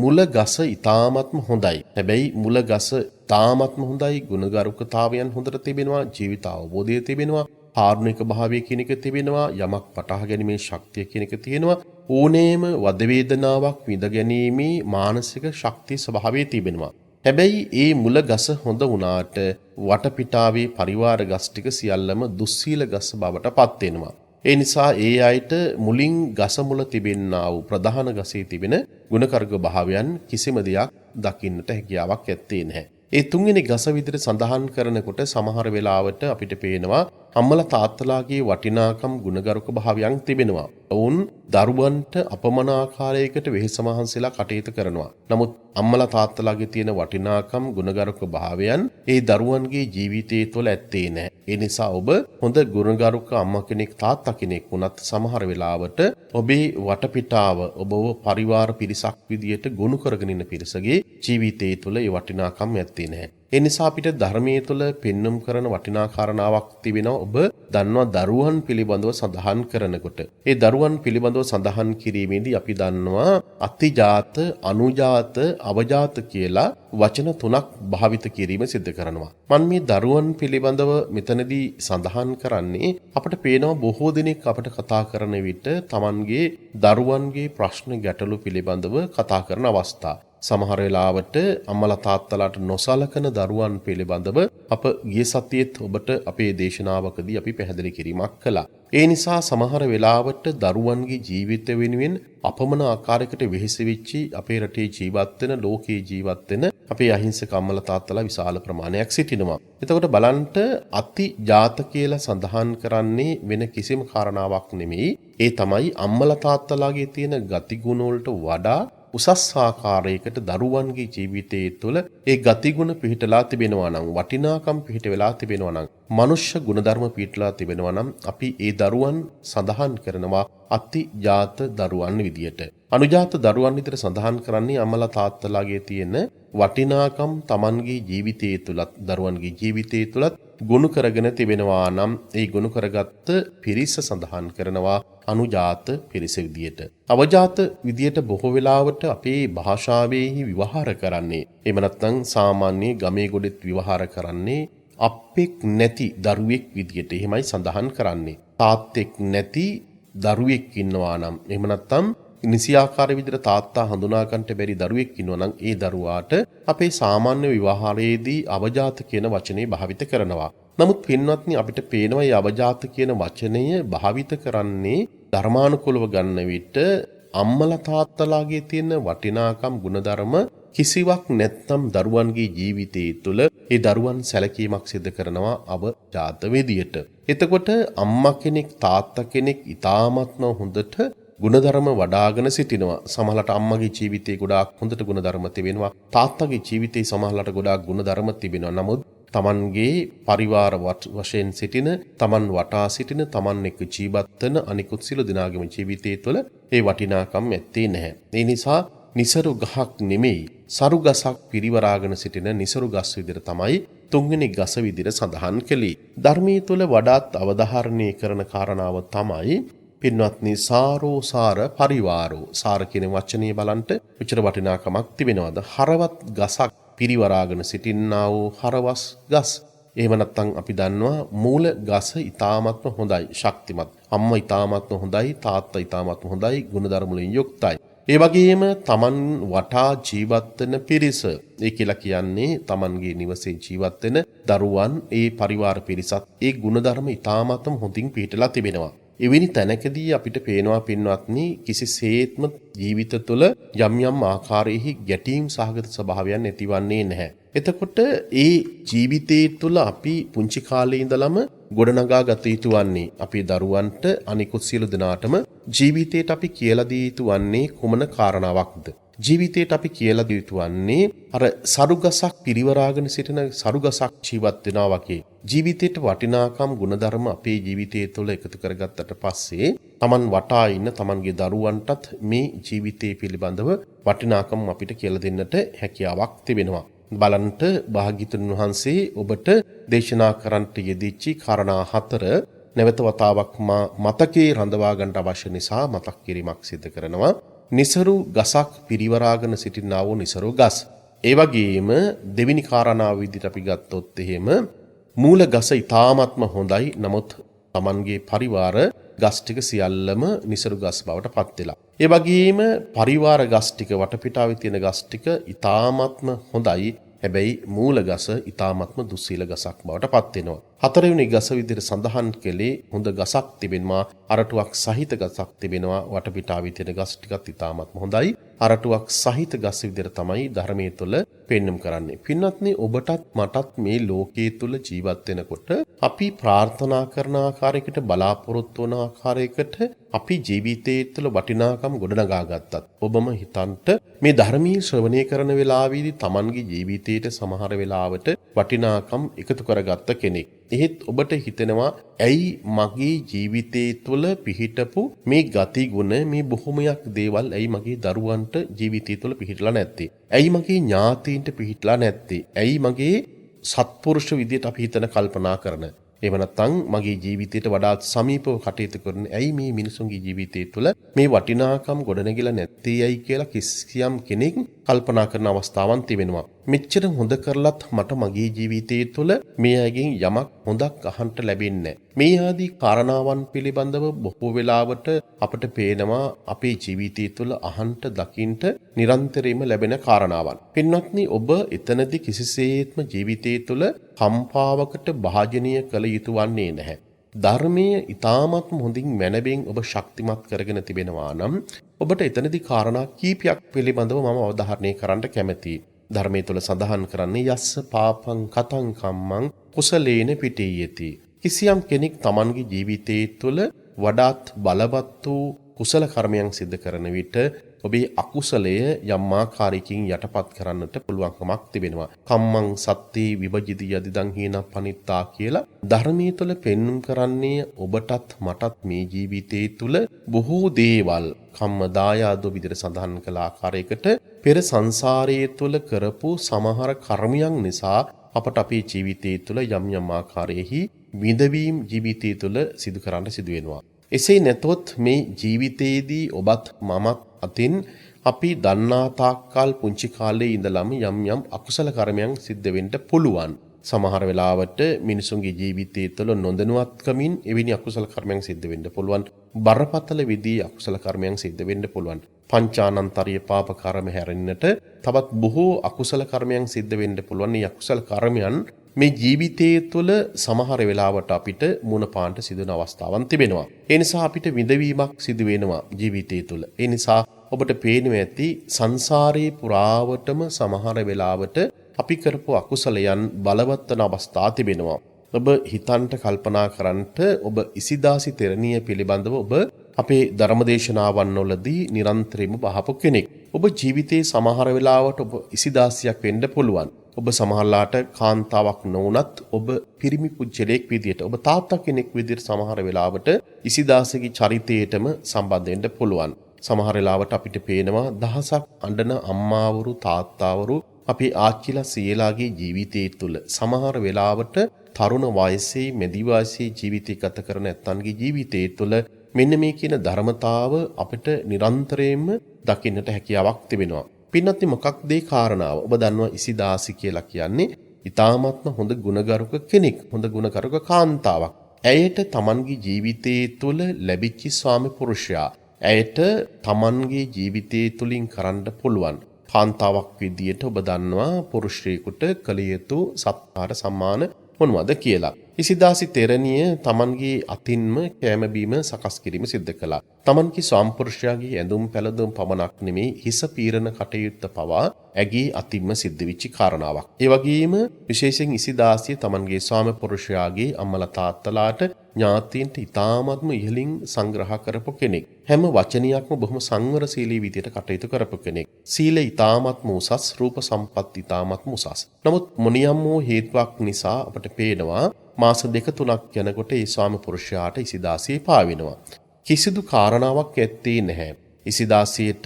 මුල ගස ඊ타ත්ම හොඳයි. හැබැයි මුල ගස ඊ타ත්ම හොඳයි, ගුණගරුකතාවයන් හොඳට තිබෙනවා, ජීවිත අවබෝධය තිබෙනවා, ආර්ණික භාවය කියන එක තිබෙනවා, යමක් පටහ ගැනීමේ ශක්තිය කියන එක තියෙනවා, ඕනෑම වද වේදනාවක් විඳ ගැනීමේ මානසික ශක්තිය ස්වභාවය තිබෙනවා. හැබැයි ඒ මුල ගස හොඳ වුණාට වටපිටාවේ පරිවාර ගස් ටික සියල්ලම දුස්සීල ගස් බවට පත් වෙනවා. ඒ නිසා ඒ අයට මුලින් ගස මුල තිබෙන්නා වූ ප්‍රධාන ගසේ තිබෙන ගුණකර්ග භාවයන් කිසිම දෙයක් දකින්නට හැකියාවක් ඇත්තේ නැහැ. ඒ තුන්වෙනි ගස විදිහට සඳහන් කරනකොට සමහර වෙලාවට අපිට පේනවා අම්මලා තාත්තලාගේ වටිනාකම් ගුණගරුක භාවයන් තිබෙනවා. වුන් දරුවන්ට අපමණ ආකාරයකට වෙහෙස මහන්සිලා කටයුතු කරනවා. නමුත් අම්මලා තාත්තලාගේ තියෙන වටිනාකම් ගුණගරුක භාවයන් ඒ දරුවන්ගේ ජීවිතය තුළ ඇත්තේ නැහැ. ඒ නිසා ඔබ හොඳ ගුණගරුක අම්මා කෙනෙක් තාත්තා කෙනෙක් වුණත් සමහර වෙලාවට ඔබේ වටපිටාව ඔබව පරිවාර පිරිසක් විදියට ගොනු කරගෙන ඉන්න පිරිසගේ ජීවිතය තුළ ඒ වටිනාකම් ඇත්තේ නැහැ. ඒ නිසා අපිට ධර්මයේ තුල පෙන්눔 කරන වටිනා කාරණාවක් තිබෙනවා. ඔබ දන්නවා දරුවන් පිළිබඳව සඳහන් කරනකොට. ඒ දරුවන් පිළිබඳව සඳහන් කිරීමේදී අපි දන්නවා අතිජාත, අනුජාත, අවජාත කියලා වචන තුනක් භාවිත කිරීම සිදු කරනවා. මම මේ දරුවන් පිළිබඳව මෙතනදී සඳහන් කරන්නේ අපිට පේනවා බොහෝ දෙනෙක් අපිට කතා කරන විට Tamanගේ දරුවන්ගේ ප්‍රශ්න ගැටලු පිළිබඳව කතා කරන අවස්ථා. සමහර වෙලාවට අම්මලා තාත්තලාට නොසලකන දරුවන් පිළිබඳව අප ගිය සතියේත් ඔබට අපේ දේශනාවකදී අපි පැහැදිලි කිරීමක් කළා. ඒ නිසා සමහර වෙලාවට දරුවන්ගේ ජීවිත වෙනුවෙන් අපමණ ආකාරයකට වෙහෙස වෙච්චි අපේ රටේ ජීවත් වෙන, ලෝකේ ජීවත් වෙන අපේ අහිංසක අම්මලා තාත්තලා විශාල ප්‍රමාණයක් සිටිනවා. එතකොට බලන්න අති ජාත කියලා සඳහන් කරන්නේ වෙන කිසිම කාරණාවක් නෙමෙයි. ඒ තමයි අම්මලා තාත්තලාගේ තියෙන ගතිගුණ වලට වඩා උසස් ආකාරයකට දරුවන්ගේ ජීවිතයේ තුළ ඒ ගතිගුණ පිහිටලා තිබෙනවා නම්, වටිනාකම් පිහිට වෙලා තිබෙනවා නම්, මනුෂ්‍ය ගුණධර්ම පිහිටලා තිබෙනවා නම් අපි ඒ දරුවන් සඳහන් කරනවා අතිජාත දරුවන් විදියට. අනුජාත දරුවන් විතර සඳහන් කරන්නේ අම්මලා තාත්තලාගේ තියෙන වටිනාකම් Tamanගේ ජීවිතයේ තුලත්, දරුවන්ගේ ජීවිතයේ තුලත් ගුණ කරගෙන තිබෙනවා නම් ඒ ගුණ කරගත්ත පිරිස සඳහන් කරනවා අනුජාත පිරිස විදියට. අවජාත විදියට බොහෝ වෙලාවට අපේ භාෂාවේ විවහාර කරන්නේ, එහෙම නැත්නම් සාමාන්‍ය ගමේ ගොඩෙත් විවහාර කරන්නේ අප්පෙක් නැති දරුවෙක් විදියට. එහෙමයි සඳහන් කරන්නේ. තාත්තෙක් නැති දරුවෙක් ඉන්නවා නම්, එහෙම නැත්නම් නිසියාකාර විදිහට තාත්තා හඳුනා ගන්නට බැරි දරුවෙක් ඉන්නවා නම් ඒ දරුවාට අපේ සාමාන්‍ය විවාහාරයේදී අවජාත කියන වචනේ භාවිත කරනවා. නමුත් පින්වත්නි අපිට පේනවා මේ අවජාත කියන වචනය භාවිත කරන්නේ ධර්මානුකූලව ගන්න විට අම්මලා තාත්තලාගේ තියෙන වටිනාකම් ගුණධර්ම කිසිවක් නැත්නම් දරුවන්ගේ ජීවිතයේ තුල ඒ දරුවන් සැලකීමක් සිදු කරනවා අවජාත විදියට. එතකොට අම්මා කෙනෙක් තාත්තා කෙනෙක් ඊ타ත්ම හොඳට ගුණධර්ම වඩාගෙන සිටිනවා. සමහරවිට අම්මගේ ජීවිතේ ගොඩාක් හොඳට ගුණධර්ම තිබෙනවා. තාත්තගේ ජීවිතේ සමහරවිට ගොඩාක් ගුණධර්ම තිබෙනවා. නමුත් තමන්ගේ පරිවාර වශයෙන් සිටින, තමන් වටා සිටින, තමන් එක්ක ජීවත් වෙන අනිකුත් සියලු දෙනාගේම ජීවිතයේ තුළ ඒ වටිනාකම් ඇත්තේ නැහැ. ඒ නිසා නිසරු ගහක් නෙමෙයි සරු ගසක් පිරිවරාගෙන සිටින නිසරු ගස් විදිහට තමයි තුන්වෙනි ගස විදිහට සඳහන් කළේ. ධර්මයේ තුල වඩාත් අවධාරණය කරන කාරණාව තමයි පින්වත්නි සාරෝසාර පරිවාරෝ. සාර කියන වචනේ බලන්ට විචර වටිනාකමක් තිබෙනවද? හරවත් ගසක් පිරිවරාගෙන සිටින්නා වූ හරවස් ගස්. එහෙම නැත්නම් අපි දන්නවා මූල ගස ඊ타මත්ම හොඳයි, ශක්තිමත්. අම්මා ඊ타මත්ම හොඳයි, තාත්තා ඊ타මත්ම හොඳයි, ගුණධර්ම වලින් යුක්තයි. ඒ වගේම Taman වටා ජීවත් වෙන පිරිස. ඒ කියලා කියන්නේ Tamanගේ නිවසේ ජීවත් වෙන දරුවන්, ඒ පරිවාර පිරිසත් ඒ ගුණධර්ම ඊ타මත්ම හොඳින් පිළිටලා තිබෙනවා. එවැනි තැනකදී අපිට පේනවා පින්වත්නි කිසිසේත්ම ජීවිත තුළ යම් යම් ආකාරයේහි ගැටීම් සහගත ස්වභාවයන් ඇතිවන්නේ නැහැ. එතකොට ඒ ජීවිතයේ තුළ අපි පුංචි කාලේ ඉඳලම ගොඩනගා ගත යුතු වන්නේ අපේ දරුවන්ට අනිකුත් සියලු දෙනාටම ජීවිතයට අපි කියලා දී යුතු වන්නේ කුමන කාරණාවක්ද? ජීවිතයට අපි කියලා දී යුතු වන්නේ අර සරුගසක් පිරිවරාගෙන සිටින සරුගසක් ජීවත් වෙනවා වගේ. ජීවිතයට වටිනාකම් ගුණධර්ම අපේ ජීවිතය තුළ එකතු කරගත්තට පස්සේ Taman වටා ඉන්න Tamanගේ දරුවන්ටත් මේ ජීවිතය පිළිබඳව වටිනාකම් අපිට කියලා දෙන්නට හැකියාවක් තිබෙනවා. බලන්ට භාග්‍යතුන් වහන්සේ ඔබට දේශනා කරන්නට යෙදිච්ච කාරණා 4 නැවත වතාවක් මතකේ රඳවා ගන්නට අවශ්‍ය නිසා මතක් කිරීමක් සිදු කරනවා. නිසරු ගසක් පිරිවරාගෙන සිටිනා වූ නිසරු ගස්. ඒ වගේම දෙවෙනි කාරණාව විදිහට අපි ගත්තොත් එහෙම මූල ගස ඊ타ත්ම හොඳයි. නමුත් Tamanගේ පරිවාර ගස් ටික සියල්ලම නිසරු ගස් බවට පත් වෙලා. ඒ වගේම පරිවාර ගස් ටික වටපිටාවේ තියෙන ගස් ටික ඊ타ත්ම හොඳයි. හැබැයි මූල ගස ඊ타ත්ම දුස්සීල ගසක් බවට පත් වෙනවා. හතරවෙනි ගස විදිහට සඳහන් කළේ හොඳ ගසක් තිබෙනවා. අරටුවක් සහිත ගසක් තිබෙනවා. වටපිටාවේ තියෙන ගස් ටිකත් ඊ타ත්ම හොඳයි. අරටුවක් සහිත ගස් විදිහට තමයි ධර්මයේ තුල පෙන්눔 කරන්නේ. පින්වත්නි ඔබටත් මටත් මේ ලෝකයේ තුල ජීවත් වෙනකොට අපි ප්‍රාර්ථනා කරන ආකාරයකට බලාපොරොත්තු වන ආකාරයකට අපි ජීවිතයේ තුළ වටිනාකම් ගොඩනගා ගත්තත් ඔබම හිතන්ට මේ ධර්මීය ශ්‍රවණය කරන වෙලාවේදී Tamanගේ ජීවිතයට සමහර වෙලාවට වටිනාකම් එකතු කරගත්ත කෙනෙක්. එහෙත් ඔබට හිතෙනවා ඇයි මගේ ජීවිතයේ තුළ පිහිටපු මේ ගති ගුණ මේ බොහොමයක් දේවල් ඇයි මගේ දරුවන්ට ජීවිතය තුළ පිහිටලා නැත්තේ? ඇයි මගේ ඥාතීන්ට පිහිටලා නැත්තේ? ඇයි මගේ සත්පුරුෂ විදියට අපි හිතන කල්පනා කරන එහෙම නැත්නම් මගේ ජීවිතයට වඩාත් සමීපව කටයුතු කරන ඇයි මේ මිනිසුන්ගේ ජීවිතය තුළ මේ වටිනාකම් ගොඩනැගිලා නැත්තේ ඇයි කියලා කිසියම් කෙනෙක් කල්පනා කරන අවස්ථාවන් තිබෙනවා. මෙච්චර හොඳ කරලත් මට මගේ ජීවිතය තුළ මේ අයගෙන් යමක් හොඳක් අහන්න ලැබෙන්නේ නැහැ. මේ ආදී කාරණාවන් පිළිබඳව බොහෝ වෙලාවට අපට පේනවා අපේ ජීවිතය තුළ අහන්න දකින්න නිරන්තරයෙන්ම ලැබෙන කාරණාවන්. පින්වත්නි ඔබ එතනදී කිසිසේත්ම ජීවිතය තුළ කම්පාවකට භාජනීය කළ යුතු වන්නේ නැහැ. ධර්මයේ ඊ타මත් හොඳින් මැනබෙන් ඔබ ශක්තිමත් කරගෙන තිබෙනවා නම් ඔබට එතනදී කාරණා කීපයක් පිළිබඳව මම අවධාරණය කරන්න කැමැතියි. ධර්මයේ තුල සඳහන් කරන්නේ යස්ස පාපං කතං කම්මං කුසලේන පිටේයති. කිසියම් කෙනෙක් Tamanගේ ජීවිතයේ තුල වඩාත් බලවත් වූ කුසල කර්මයන් සිදු කරන විට ඔබේ අකුසලය යම් ආකාරයකින් යටපත් කරන්නට පුළුවන්කමක් තිබෙනවා. කම්මං සත්‍ති විභජිත යදිදං හීන පනිත්තා කියලා ධර්මයේ තුල පෙන්눔 කරන්නේ ඔබටත් මටත් මේ ජීවිතයේ තුල බොහෝ දේවල් කම්ම දායාදෝ විදිහට සඳහන් කළ ආකාරයකට පෙර සංසාරයේ තුල කරපු සමහර කර්මයන් නිසා අපට අපේ ජීවිතයේ තුල යම් යම් ආකාරයෙහි විඳවීම් ජීවිතයේ තුල සිදු කරන්න සිදු වෙනවා. එසේ නැතොත් මේ ජීවිතයේදී ඔබත් මමත් අතින් අපි දන්නා තාක්කල් පුංචි කාලේ ඉඳලම යම් යම් අකුසල කර්මයන් සිද්ධ වෙන්න පුළුවන්. සමහර වෙලාවට මිනිසුන්ගේ ජීවිතය තුළ නොදැනුවත්කමින් එවැනි අකුසල කර්මයන් සිද්ධ වෙන්න පුළුවන්. බරපතල විදිහේ අකුසල කර්මයන් සිද්ධ වෙන්න පුළුවන්. පංචානන්තරීය පාප කර්ම හැරෙන්නට තවත් බොහෝ අකුසල කර්මයන් සිද්ධ වෙන්න පුළුවන්. මේ අකුසල කර්මයන් මේ ජීවිතයේ තුළ සමහර වෙලාවට අපිට මුණ පාන්න සිදුවන අවස්ථාවන් තිබෙනවා. ඒ නිසා අපිට විඳවීමක් සිදු වෙනවා ජීවිතය තුළ. ඒ නිසා ඔබට පේනවා ඇති සංසාරේ පුරාවටම සමහර වෙලාවට අපි කරපු අකුසලයන් බලවත් වන අවස්ථා තිබෙනවා. ඔබ හිතන්ට කල්පනා කරන්නට ඔබ ඉසිදාසි තෙරණිය පිළිබඳව ඔබ අපේ ධර්මදේශනාවන් වලදී නිරන්තරයෙන්ම බහපු කෙනෙක්. ඔබ ජීවිතේ සමහර වෙලාවට ඔබ ඉසිදාසියක් වෙන්න පුළුවන්. ඔබ සමහරලාට කාන්තාවක් නොවුනත් ඔබ පිරිමි පුජ්‍යලයක් විදියට ඔබ තාත්තා කෙනෙක් විදියට සමහර වෙලාවට ඉසිදාසගේ චරිතයටම සම්බන්ධ වෙන්න පුළුවන්. සමහර වෙලාවට අපිට පේනවා දහසක් අඬන අම්මාවරු තාත්තාවරු අපේ ආච්චිලා සීලාගේ ජීවිතය තුළ සමහර වෙලාවට තරුණ වයසේ මැදි වයසේ ජීවිතය ගත කරන ඇත්තන්ගේ ජීවිතය තුළ මෙන්න මේ කියන ධර්මතාව අපිට නිරන්තරයෙන්ම දකින්නට හැකියාවක් තිබෙනවා. පින්නත් මොකක්ද ඒ කාරණාව? ඔබ දන්නවා ඉසිදාසි කියලා කියන්නේ ඊ타මාත්ම හොඳ ගුණගරුක කෙනෙක්, හොඳ ගුණගරුක කාන්තාවක්. ඇයට තමන්ගේ ජීවිතයේ තුළ ලැබිච්ච ස්වාමි පුරුෂයා ඇයට තමන්ගේ ජීවිතය තුළින් කරන්න පුළුවන් කාන්තාවක් විදියට ඔබ දන්නවා පුරුෂයෙකුට කළ යුතු සත්කාර සම්මාන මොනවද කියලා. ඉසිදාසි තෙරණිය තමන්ගේ අතින්ම කෑම බීම සකස් කිරීම සිද්ධ කළා. තමන්ගේ ස්වාමිපුරුෂයාගේ ඇඳුම් පැළඳුම් පමණක් නෙමේ හිස පීරන කටයුත්ත පවා ඇගේ අතින්ම සිද්ධ වෙච්ච කාරණාවක්. ඒ වගේම විශේෂයෙන් ඉසිදාසිය තමන්ගේ ස්වාමිපුරුෂයාගේ අම්මලා තාත්තලාට ඥාතීන්ට ඉතාමත්ම ඉහළින් සංග්‍රහ කරපු කෙනෙක්. හැම වචනයක්ම බොහොම සංවරශීලී විදියට කටයුතු කරපු කෙනෙක්. සීලය ඉතාමත්ම උසස්, රූප සම්පත් ඉතාමත්ම උසස්. නමුත් මොනියම් වූ හේතුවක් නිසා අපට පේනවා මාස 2-3ක් යනකොට ඒ ස්වාමි පුරුෂයාට ඉසිදාසිය පාවෙනවා. කිසිදු කාරණාවක් ඇත්තේ නැහැ. ඉසිදාසියට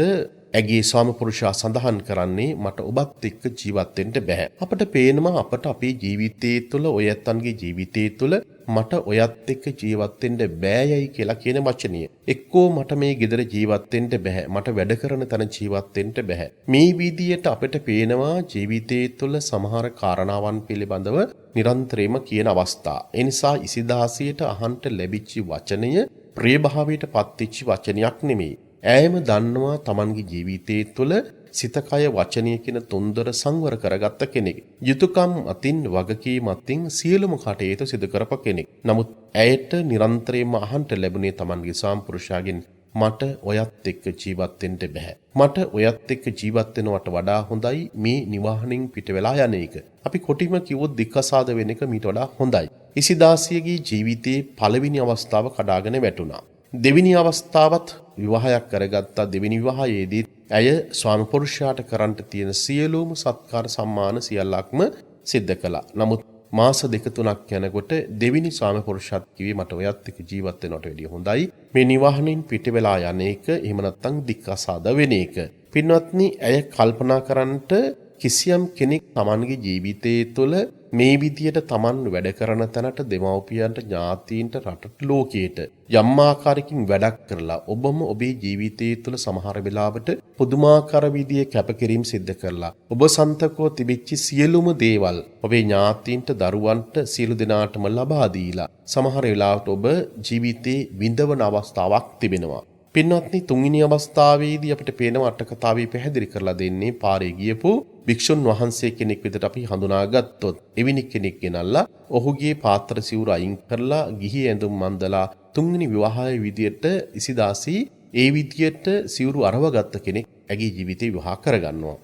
ඇගේ ස්වාමි පුරුෂයා සඳහන් කරන්නේ මට ඔබත් එක්ක ජීවත් වෙන්න බෑ. අපට පේනවා අපට අපේ ජීවිතයේ තුල ඔය ඇත්තන්ගේ ජීවිතයේ තුල මට ඔයත් එක්ක ජීවත් වෙන්න බෑයයි කියලා කියන වචනය. එක්කෝ මට මේ ගෙදර ජීවත් වෙන්න බෑ. මට වැඩ කරන තැන ජීවත් වෙන්න බෑ. මේ විදියට අපිට පේනවා ජීවිතයේ තුල සමහර කාරණාවන් පිළිබඳව නිරන්තරයෙන්ම කියන අවස්ථා. ඒ නිසා ඉසිදාසියට අහන්ට ලැබිච්ච වචනය ප්‍රියභාවයට පත්වෙච්ච වචනයක් නෙමෙයි. ඈම දන්නවා තමන්ගේ ජීවිතයේ තුළ සිත කය වචනය කියන තුන්දර සංවර කරගත්ත කෙනෙක්. යුතුයකම් අතින් වගකීම් අතින් සියලුම කටයුතු සිදු කරපු කෙනෙක්. නමුත් ඇයට නිරන්තරයෙන්ම අහන්ට ලැබුණේ තමන්ගේ සාම්පුරුෂයාගෙන් මට ඔයත් එක්ක ජීවත් වෙන්න බෑ. මට ඔයත් එක්ක ජීවත් වෙනවට වඩා හොඳයි මේ නිවාහනින් පිට වෙලා යන එක. අපි කොටිම කිව්වොත් දික්කසාද වෙන එක මීට වඩා හොඳයි. ඉසිදාසියගේ ජීවිතයේ පළවෙනි අවස්ථාව කඩාගෙන වැටුණා. දෙවෙනි අවස්ථාවත් විවාහයක් කරගත්තා. දෙවෙනි විවාහයේදී ඇය ස්වාමි පුරුෂයාට කරන්ට තියෙන සියලුම සත්කාර සම්මාන සියල්ලක්ම සිද්ධ කළා. නමුත් මාස 2-3ක් යනකොට දෙවෙනි ස්වාමි පුරුෂයාත් කිව්වේ මට ඔයත් එක්ක ජීවත් වෙනවට වැඩිය හොඳයි මේ නිවාහනෙන් පිට වෙලා යන එක. එහෙම නැත්නම් දික්කසාද වෙන එක. පින්වත්නි, ඇය කල්පනා කරන්නට කිසියම් කෙනෙක් Tamanගේ ජීවිතයේ තුළ මේ විදියට Taman වැඩ කරන තැනට දෙමව්පියන්ට ඥාතීන්ට රටට ලෝකයට යම් ආකාරයකින් වැඩක් කරලා ඔබම ඔබේ ජීවිතයේ තුළ සමහර වෙලාවට පුදුමාකාර විදියේ කැපකිරීම සිද්ධ කරලා ඔබ සන්තකෝ තිබිච්ච සියලුම දේවල් ඔබේ ඥාතීන්ට දරුවන්ට සියලු දෙනාටම ලබා දීලා සමහර වෙලාවට ඔබ ජීවිතේ විඳවන අවස්ථාවක් තිබෙනවා. පින්වත්නි, තුන්වෙනි අවස්ථාවේදී අපිට පේනවා අට කතාවේ පැහැදිලි කරලා දෙන්නේ පාරේ ගියපු භික්ෂුන් වහන්සේ කෙනෙක් විදිහට අපි හඳුනාගත්තොත් එවැනි කෙනෙක් ගෙනල්ලා ඔහුගේ පාත්‍ර සිවුර අයින් කරලා ගිහි ඇඳුම් මන්දලා තුන්වෙනි විවාහයේ විදියට ඉසිදාසි ඒ විදියට සිවුරු අරවගත්ත කෙනෙක් ඇගේ ජීවිතේ විවාහ කරගන්නවා.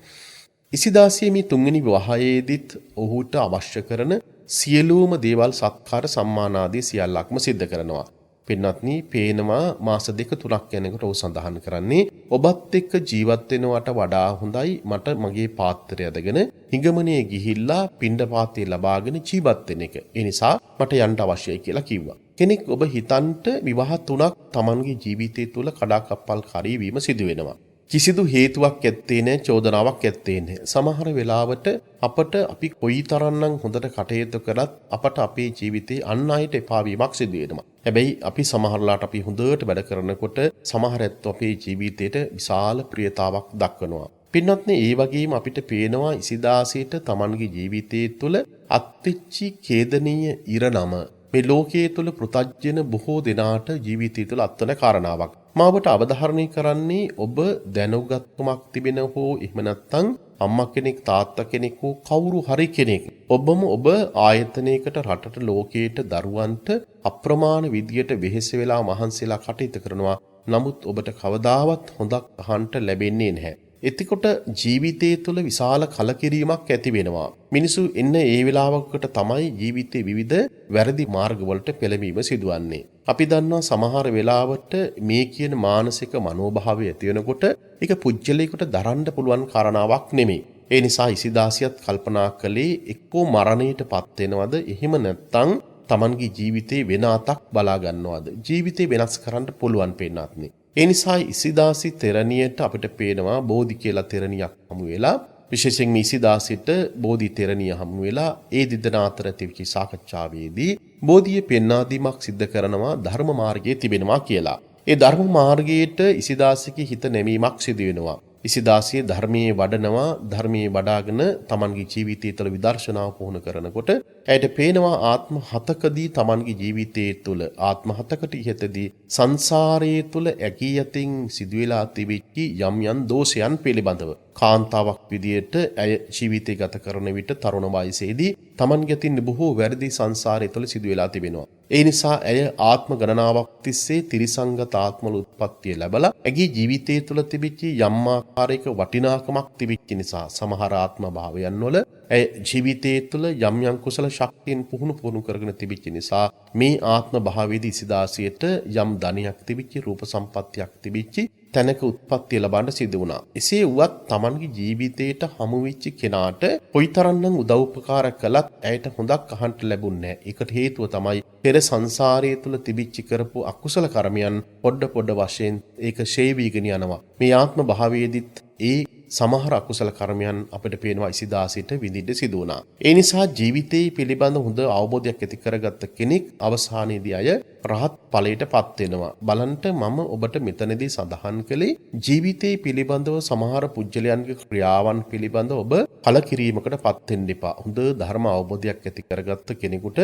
ඉසිදාසිය මේ තුන්වෙනි විවාහයේදීත් ඔහුට අවශ්‍ය කරන සියලුම දේවල් සත්කාර සම්මාන ආදී සියල්ලක්ම සිද්ධ කරනවා. පින්වත්නි, පේනවා මාස 2-3ක් යනකොට ඔහු සඳහන් කරන්නේ ඔබත් එක්ක ජීවත් වෙනවට වඩා හොඳයි මට මගේ පාත්‍රය අදගෙන හිඟමනේ ගිහිල්ලා පිණ්ඩපාතේ ලබාගෙන ජීවත් වෙන එක. ඒ නිසා මට යන්න අවශ්‍යයි කියලා කිව්වා. කෙනෙක් ඔබ හිතන්ට විවාහ 3ක් Tamanගේ ජීවිතය තුළ කඩාකප්පල් කරී වීම සිදු වෙනවා. කිසිදු හේතුවක් ඇත්තේ නැහැ, චෝදනාවක් ඇත්තේ නැහැ. සමහර වෙලාවට අපට අපි කොයිතරම්නම් හොඳට කටයුතු කරත් අපට අපේ ජීවිතේ අන් අයට එපා වීමක් සිදු වෙනවා. හැබැයි අපි සමහරලාට අපි හොඳට වැඩ කරනකොට සමහර ඇත්තෝ අපේ ජීවිතේට විශාල ප්‍රියතාවක් දක්වනවා. පින්වත්නි, ඒ වගේම අපිට පේනවා ඉසිදාසියට Tamanගේ ජීවිතයේ තුළ අත්විච්චි ඛේදනීය ඉරණම මේ ලෝකයේ තුල පෘථජ්ජන බොහෝ දෙනාට ජීවිතය තුළ අත්වන කාරණාවක්. මාවට අවධාරණය කරන්නේ ඔබ දැනුගත්කමක් තිබෙන හෝ එහෙම නැත්නම් අම්මා කෙනෙක් තාත්තා කෙනෙක් හෝ කවුරු හරි කෙනෙක් ඔබම ඔබ ආයතනයකට රටට ලෝකයට දරුවන්ට අප්‍රමාණ විදියට වෙහෙස වෙලා මහන්සිලා කටයුතු කරනවා. නමුත් ඔබට කවදාවත් හොඳක් අහන්න ලැබෙන්නේ නැහැ. එතකොට ජීවිතයේ තුළ විශාල කලකිරීමක් ඇති වෙනවා. මිනිසු එන්න ඒ වෙලාවකට තමයි ජීවිතේ විවිධ වැරදි මාර්ගවලට පෙළඹීම සිදුවන්නේ. අපි දන්නවා සමහර වෙලාවට මේ කියන මානසික මනෝභාවය ඇති වෙනකොට ඒක පුජ්‍යලයකට දරන්න පුළුවන් කාරණාවක් නෙමෙයි. ඒ නිසා ඉසිදාසියත් කල්පනා කළේ එක්කෝ මරණයටපත් වෙනවද එහෙම නැත්නම් Tamanගේ ජීවිතේ වෙන අතක් බලා ගන්නවද? ජීවිතේ වෙනස් කරන්න පුළුවන් පෙන්නත්නේ. ඒ නිසා ඉසිදාසි තෙරණියට අපිට පේනවා බෝධි කියලා තෙරණියක් හමු වෙලා විශේෂයෙන් ඉසිදාසිට බෝධි තෙරණිය හමු වෙලා ඒ දෙදෙනා අතර තිබිච්ච සාකච්ඡාවේදී බෝධිය පෙන්වා දීමක් සිද්ධ කරනවා ධර්ම මාර්ගයේ තිබෙනවා කියලා. ඒ ධර්ම මාර්ගයට ඉසිදාසිගේ හිත නැමීමක් සිදු වෙනවා. ඉසිදාසිය ධර්මයේ වඩනවා ධර්මයේ වඩාගෙන තමන්ගේ ජීවිතය තුළ විදර්ශනාව පුහුණු කරනකොට ඇයට පේනවා ආත්ම 7කදී තමන්ගේ ජීවිතය තුළ ආත්ම 7කට ඉහතදී සංසාරයේ තුළ ඇකී යතින් සිදුවලා තිබිච්ච යම් යම් දෝෂයන් පිළිබඳව කාන්තාවක් විදියට ඇය ජීවිතය ගත කරන විට තරුණ වයසේදී තමන්ගේ තින් බොහෝ වැරදි සංසාරය තුළ සිදුවලා තිබෙනවා. ඒ නිසා ඇය ආත්ම ගණනාවක් තිස්සේ තිරිසංගත ආත්මවල උත්පත්තිය ලැබලා ඇගේ ජීවිතය තුළ තිබිච්ච යම් ආකාරයක වටිනාකමක් තිබිච්ච නිසා සමහර ආත්ම භාවයන් වල ඇය ජීවිතය තුළ යම් යම් කුසල ශක්තියෙන් පුහුණු කරගෙන තිබිච්ච නිසා මේ ආත්ම භාවයේදී ඉසිදාසියට යම් ධනයක් තිබිච්ච රූප සම්පත්තියක් තිබිච්ච තැනක උත්පත්තිය ලබන්න සිදු වුණා. එසේ වුවත් තමන්ගේ ජීවිතයට හමු වෙච්ච කෙනාට කොයිතරම්නම් උදව් උපකාර කළත් ඇයට හොඳක් අහන්න ලැබුණේ නැහැ. ඒකට හේතුව තමයි පෙර සංසාරයේ තුල තිබිච්ච කරපු අකුසල කර්මයන් පොඩ වශයෙන් ඒක ෂේවීගෙන යනවා. මේ ආත්ම භාවයේදීත් ඒ සමහර අකුසල කර්මයන් අපිට පේනවා ඉසිදාසිට විඳින්න සිදු වුණා. ඒ නිසා ජීවිතේ පිළිබඳ හොඳ අවබෝධයක් ඇති කරගත්ත කෙනෙක් අවසානයේදී අය රහත් ඵලයටපත් වෙනවා. බලන්න මම ඔබට මෙතනදී සඳහන් කළේ ජීවිතේ පිළිබඳව සමහර පුජ්‍යලයන්ගේ ක්‍රියාවන් පිළිබඳව ඔබ කලකිරීමකටපත් වෙන්න එපා. හොඳ ධර්ම අවබෝධයක් ඇති කරගත්ත කෙනෙකුට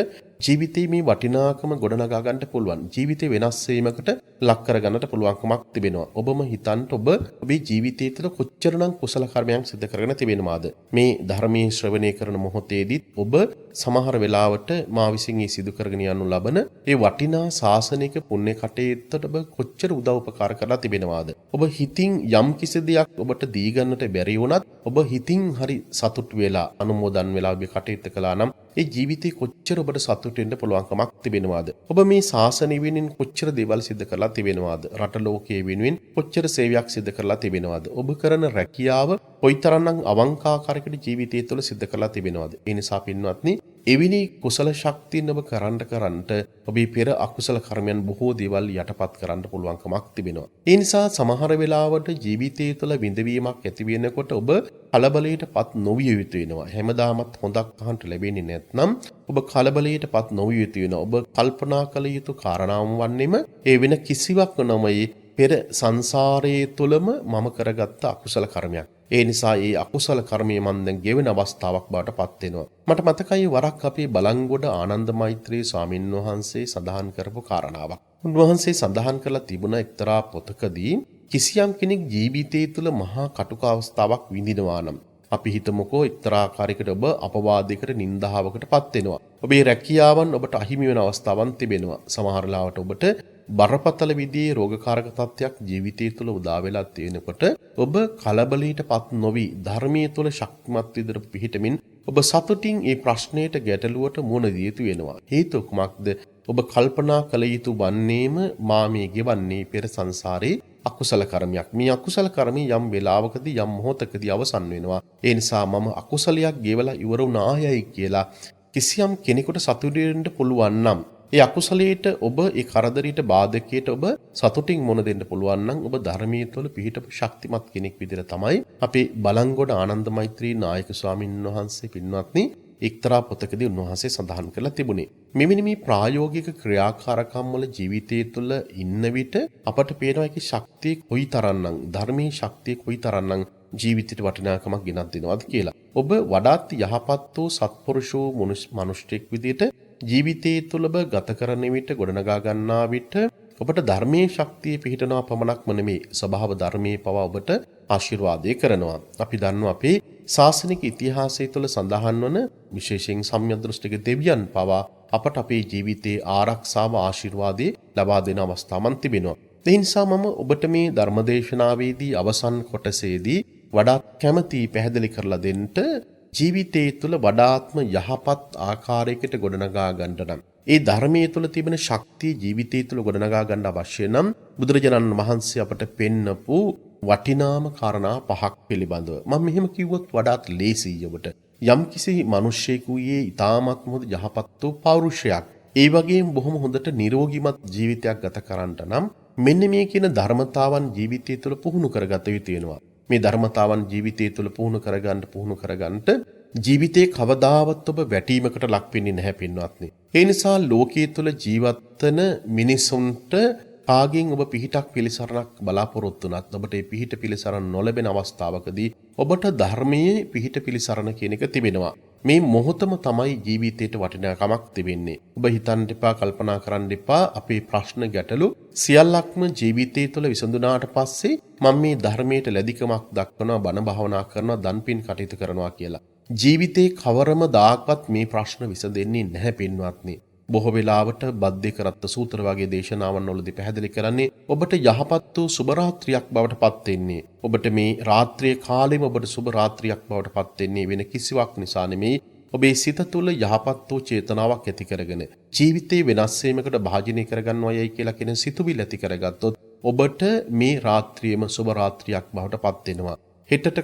ජීවිතේ මේ වටිනාකම ගොඩනගා ගන්නට පුළුවන්. ජීවිතේ වෙනස් වීමකට ලක් කර ගන්නට පුළුවන්කමක් තිබෙනවා. ඔබම හිතන්න ඔබ ඔබේ ජීවිතය තුළ කොච්චරනම් කුසල කර්මයන් සිදු කරගෙන තිබෙනවාද? මේ ධර්මයේ ශ්‍රවණය කරන මොහොතේදී ඔබ සමහර වෙලාවට මා විසින් මේ සිදු කරගෙන යනු ලබන ඒ වටිනා ශාසනික පුණ්‍ය කටයුත්තට ඔබ කොච්චර උදව් උපකාර කරලා තිබෙනවාද? ඔබ හිතින් යම් කිසි දෙයක් ඔබට දී ගන්නට බැරි වුණත් ඔබ හිතින් හරි සතුටු වෙලා අනුමෝදන් වෙලා ඔබ කටයුත්ත කළා නම් ඒ ජීවිතේ කොච්චර ඔබට සතුටු වෙන්න පුළුවන්කමක් තිබෙනවාද? ඔබ මේ ශාසනය වෙනුවෙන් කොච්චර දේවල් සිදු කරලා තිබෙනවාද? රට ලෝකයේ වෙනුවෙන් කොච්චර සේවයක් සිදු කරලා තිබෙනවාද? ඔබ කරන රැකියාව කොයිතරම්නම් අවංක ආකාරයකට ජීවිතය තුළ සිදු කරලා තිබෙනවාද? ඒ නිසා පින්වත්නි එවිනි කුසල ශක්තියන ඔබ කරන්නට ඔබේ පෙර අකුසල කර්මයන් බොහෝ දේවල් යටපත් කරන්න පුළුවන්කමක් තිබෙනවා. ඒ නිසා සමහර වෙලාවට ජීවිතය තුළ විඳවීමක් ඇති වෙනකොට ඔබ කලබලයටපත් නොවිය යුතු වෙනවා. හැමදාමත් හොඳක් අහන්න ලැබෙන්නේ නැත්නම් ඔබ කලබලයටපත් නොවිය යුතු වෙනවා. ඔබ කල්පනා කළ යුතු කාරණාව වන්නේම ඒ වෙන කිසිවක් නොමයි පෙර සංසාරයේ තුලම මම කරගත්ත අකුසල කර්මයක්. ඒ නිසා ඒ අකුසල කර්මයේ මන් දැන් ගෙවෙන අවස්ථාවක් බවට පත් වෙනවා. මට මතකයි වරක් අපේ බලංගොඩ ආනන්ද මෛත්‍රී ස්වාමින් වහන්සේ සඳහන් කරපු කාරණාවක්. උන්වහන්සේ සඳහන් කරලා තිබුණ එක්තරා පොතකදී කිසියම් කෙනෙක් ජීවිතය තුළ මහා කටුක අවස්ථාවක් විඳිනවා නම් අපි හිතමුකෝ එක්තරා ආකාරයකට ඔබ අපවාදයකට නින්දාවකට පත් වෙනවා. ඔබේ රැකියාවන් ඔබට අහිමි වෙන අවස්ථාවන් තිබෙනවා. සමහර ලාවට ඔබට බරපතල විදිහේ රෝගකාරක තත්ත්වයක් ජීවිතය තුළ උදා වෙලා තියෙනකොට ඔබ කලබලයටපත් නොවි ධර්මයේ තුළ ශක්තිමත් විදිහට පිහිටමින් ඔබ සතුටින් මේ ප්‍රශ්නයට ගැටලුවට මුහුණ දිය යුතු වෙනවා. හේතුව කුමක්ද? ඔබ කල්පනා කළ යුතු වන්නේම මා මේ ගෙවන්නේ පෙර සංසාරේ අකුසල කර්මයක්. මේ අකුසල කර්මය යම් වෙලාවකදී යම් මොහොතකදී අවසන් වෙනවා. ඒ නිසා මම අකුසලයක් ගෙවලා ඉවර වුණායයි කියලා කිසියම් කෙනෙකුට සතුටු වෙන්න පුළුවන් නම් ඒ අකුසලයට ඔබ ඒ කරදරයට බාධකයට ඔබ සතුටින් මුණ දෙන්න පුළුවන් නම් ඔබ ධර්මයේ තුළ පිහිටපු ශක්තිමත් කෙනෙක් විදිහට තමයි අපේ බලංගොඩ ආනන්ද මෛත්‍රී නායක ස්වාමීන් වහන්සේ පින්වත්නි එක්තරා පොතකදී උන්වහන්සේ සඳහන් කරලා තිබුණේ. මෙවැනි මේ ප්‍රායෝගික ක්‍රියාකාරකම් වල ජීවිතය තුළ ඉන්න විට අපට පේනවා ඒකේ ශක්තිය කොයිතරම්නම් ධර්මයේ ශක්තිය කොයිතරම්නම් ජීවිතයට වටිනාකමක් ගෙනත් දෙනවද කියලා. ඔබ වඩාත් යහපත් වූ සත්පුරුෂෝ මනුෂ්‍යෙක් විදිහට ජීවිතයේ තුලබ ගත කරන විට ගොඩනගා ගන්නා විට ඔබට ධර්මයේ ශක්තිය පිහිටනවා පමණක්ම නෙමේ ස්වභාව ධර්මයේ පවා ඔබට ආශිර්වාදය කරනවා. අපි දන්නවා අපේ ශාසනික ඉතිහාසය තුළ සඳහන් වන විශේෂයෙන් සම්‍යක් දෘෂ්ටික දෙවියන් පවා අපට අපේ ජීවිතයේ ආරක්ෂාව ආශිර්වාදය ලබා දෙන අවස්ථාවන් තිබෙනවා. ඒ නිසා මම ඔබට මේ ධර්මදේශනාවේදී අවසන් කොටසේදී වඩාත් කැමැති පැහැදිලි කරලා දෙන්න ජීවිතයේ තුළ වඩාත්ම යහපත් ආකාරයකට ගොඩනගා ගන්න නම් ඒ ධර්මයේ තුළ තිබෙන ශක්තිය ජීවිතය තුළ ගොඩනගා ගන්න අවශ්‍ය නම් බුදුරජාණන් වහන්සේ අපට පෙන්නපු වටිනාම කාරණා පහක් පිළිබඳව මම මෙහෙම කිව්වොත් වඩාත් ලේසියි ඔබට. යම්කිසි මිනිසෙකුගේ ඊ타මත් හොඳ යහපත් වූ පෞරුෂයක් ඒ වගේම බොහොම හොඳට නිරෝගීමත් ජීවිතයක් ගත කරන්නට නම් මෙන්න මේ කියන ධර්මතාවන් ජීවිතය තුළ පුහුණු කරගත යුතු වෙනවා. මේ ධර්මතාවන් ජීවිතය තුළ පුහුණු කරගන්න ජීවිතේ කවදාවත් ඔබ වැටීමකට ලක් වෙන්නේ නැහැ පින්වත්නි. ඒ නිසා ලෝකයේ තුළ ජීවත් වෙන මිනිසුන්ට කාගෙන් ඔබ පිහිටක් පිළිසරණක් බලාපොරොත්තු වුණත් ඔබට ඒ පිහිට පිළිසරණ නොලැබෙන අවස්ථාවකදී ඔබට ධර්මයේ පිහිට පිළිසරණ කියන එක තිබෙනවා. මේ මොහොතම තමයි ජීවිතයට වටිනාකමක් තිබෙන්නේ. ඔබ හිතන්න එපා, කල්පනා කරන්න එපා අපේ ප්‍රශ්න ගැටලු සියල්ලක්ම ජීවිතය තුළ විසඳුනාට පස්සේ මම මේ ධර්මයට ලැබිකමක් දක්වනවා, බණ භාවනා කරනවා, දන් පින් කටයුතු කරනවා කියලා. ජීවිතේ කවරම දායකවත් මේ ප්‍රශ්න විසඳෙන්නේ නැහැ පින්වත්නි. බොහෝ වෙලාවට බද්දේකරත්ත සූත්‍ර වගේ දේශනාවන් වලදී පැහැදිලි කරන්නේ ඔබට යහපත් වූ සුබ රාත්‍රියක් බවට පත් වෙන්නේ. ඔබට මේ රාත්‍රියේ කාලෙම ඔබට සුබ රාත්‍රියක් බවට පත් වෙන්නේ වෙන කිසිවක් නිසා නෙමෙයි. ඔබේ සිත තුළ යහපත් වූ චේතනාවක් ඇති කරගෙන ජීවිතේ වෙනස් වීමකට භාජනය කරගන්නවයයි කියලා කියන සිතුවිලි ඇති කරගත්තොත් ඔබට මේ රාත්‍රියේම සුබ රාත්‍රියක් බවට පත් වෙනවා. හෙටට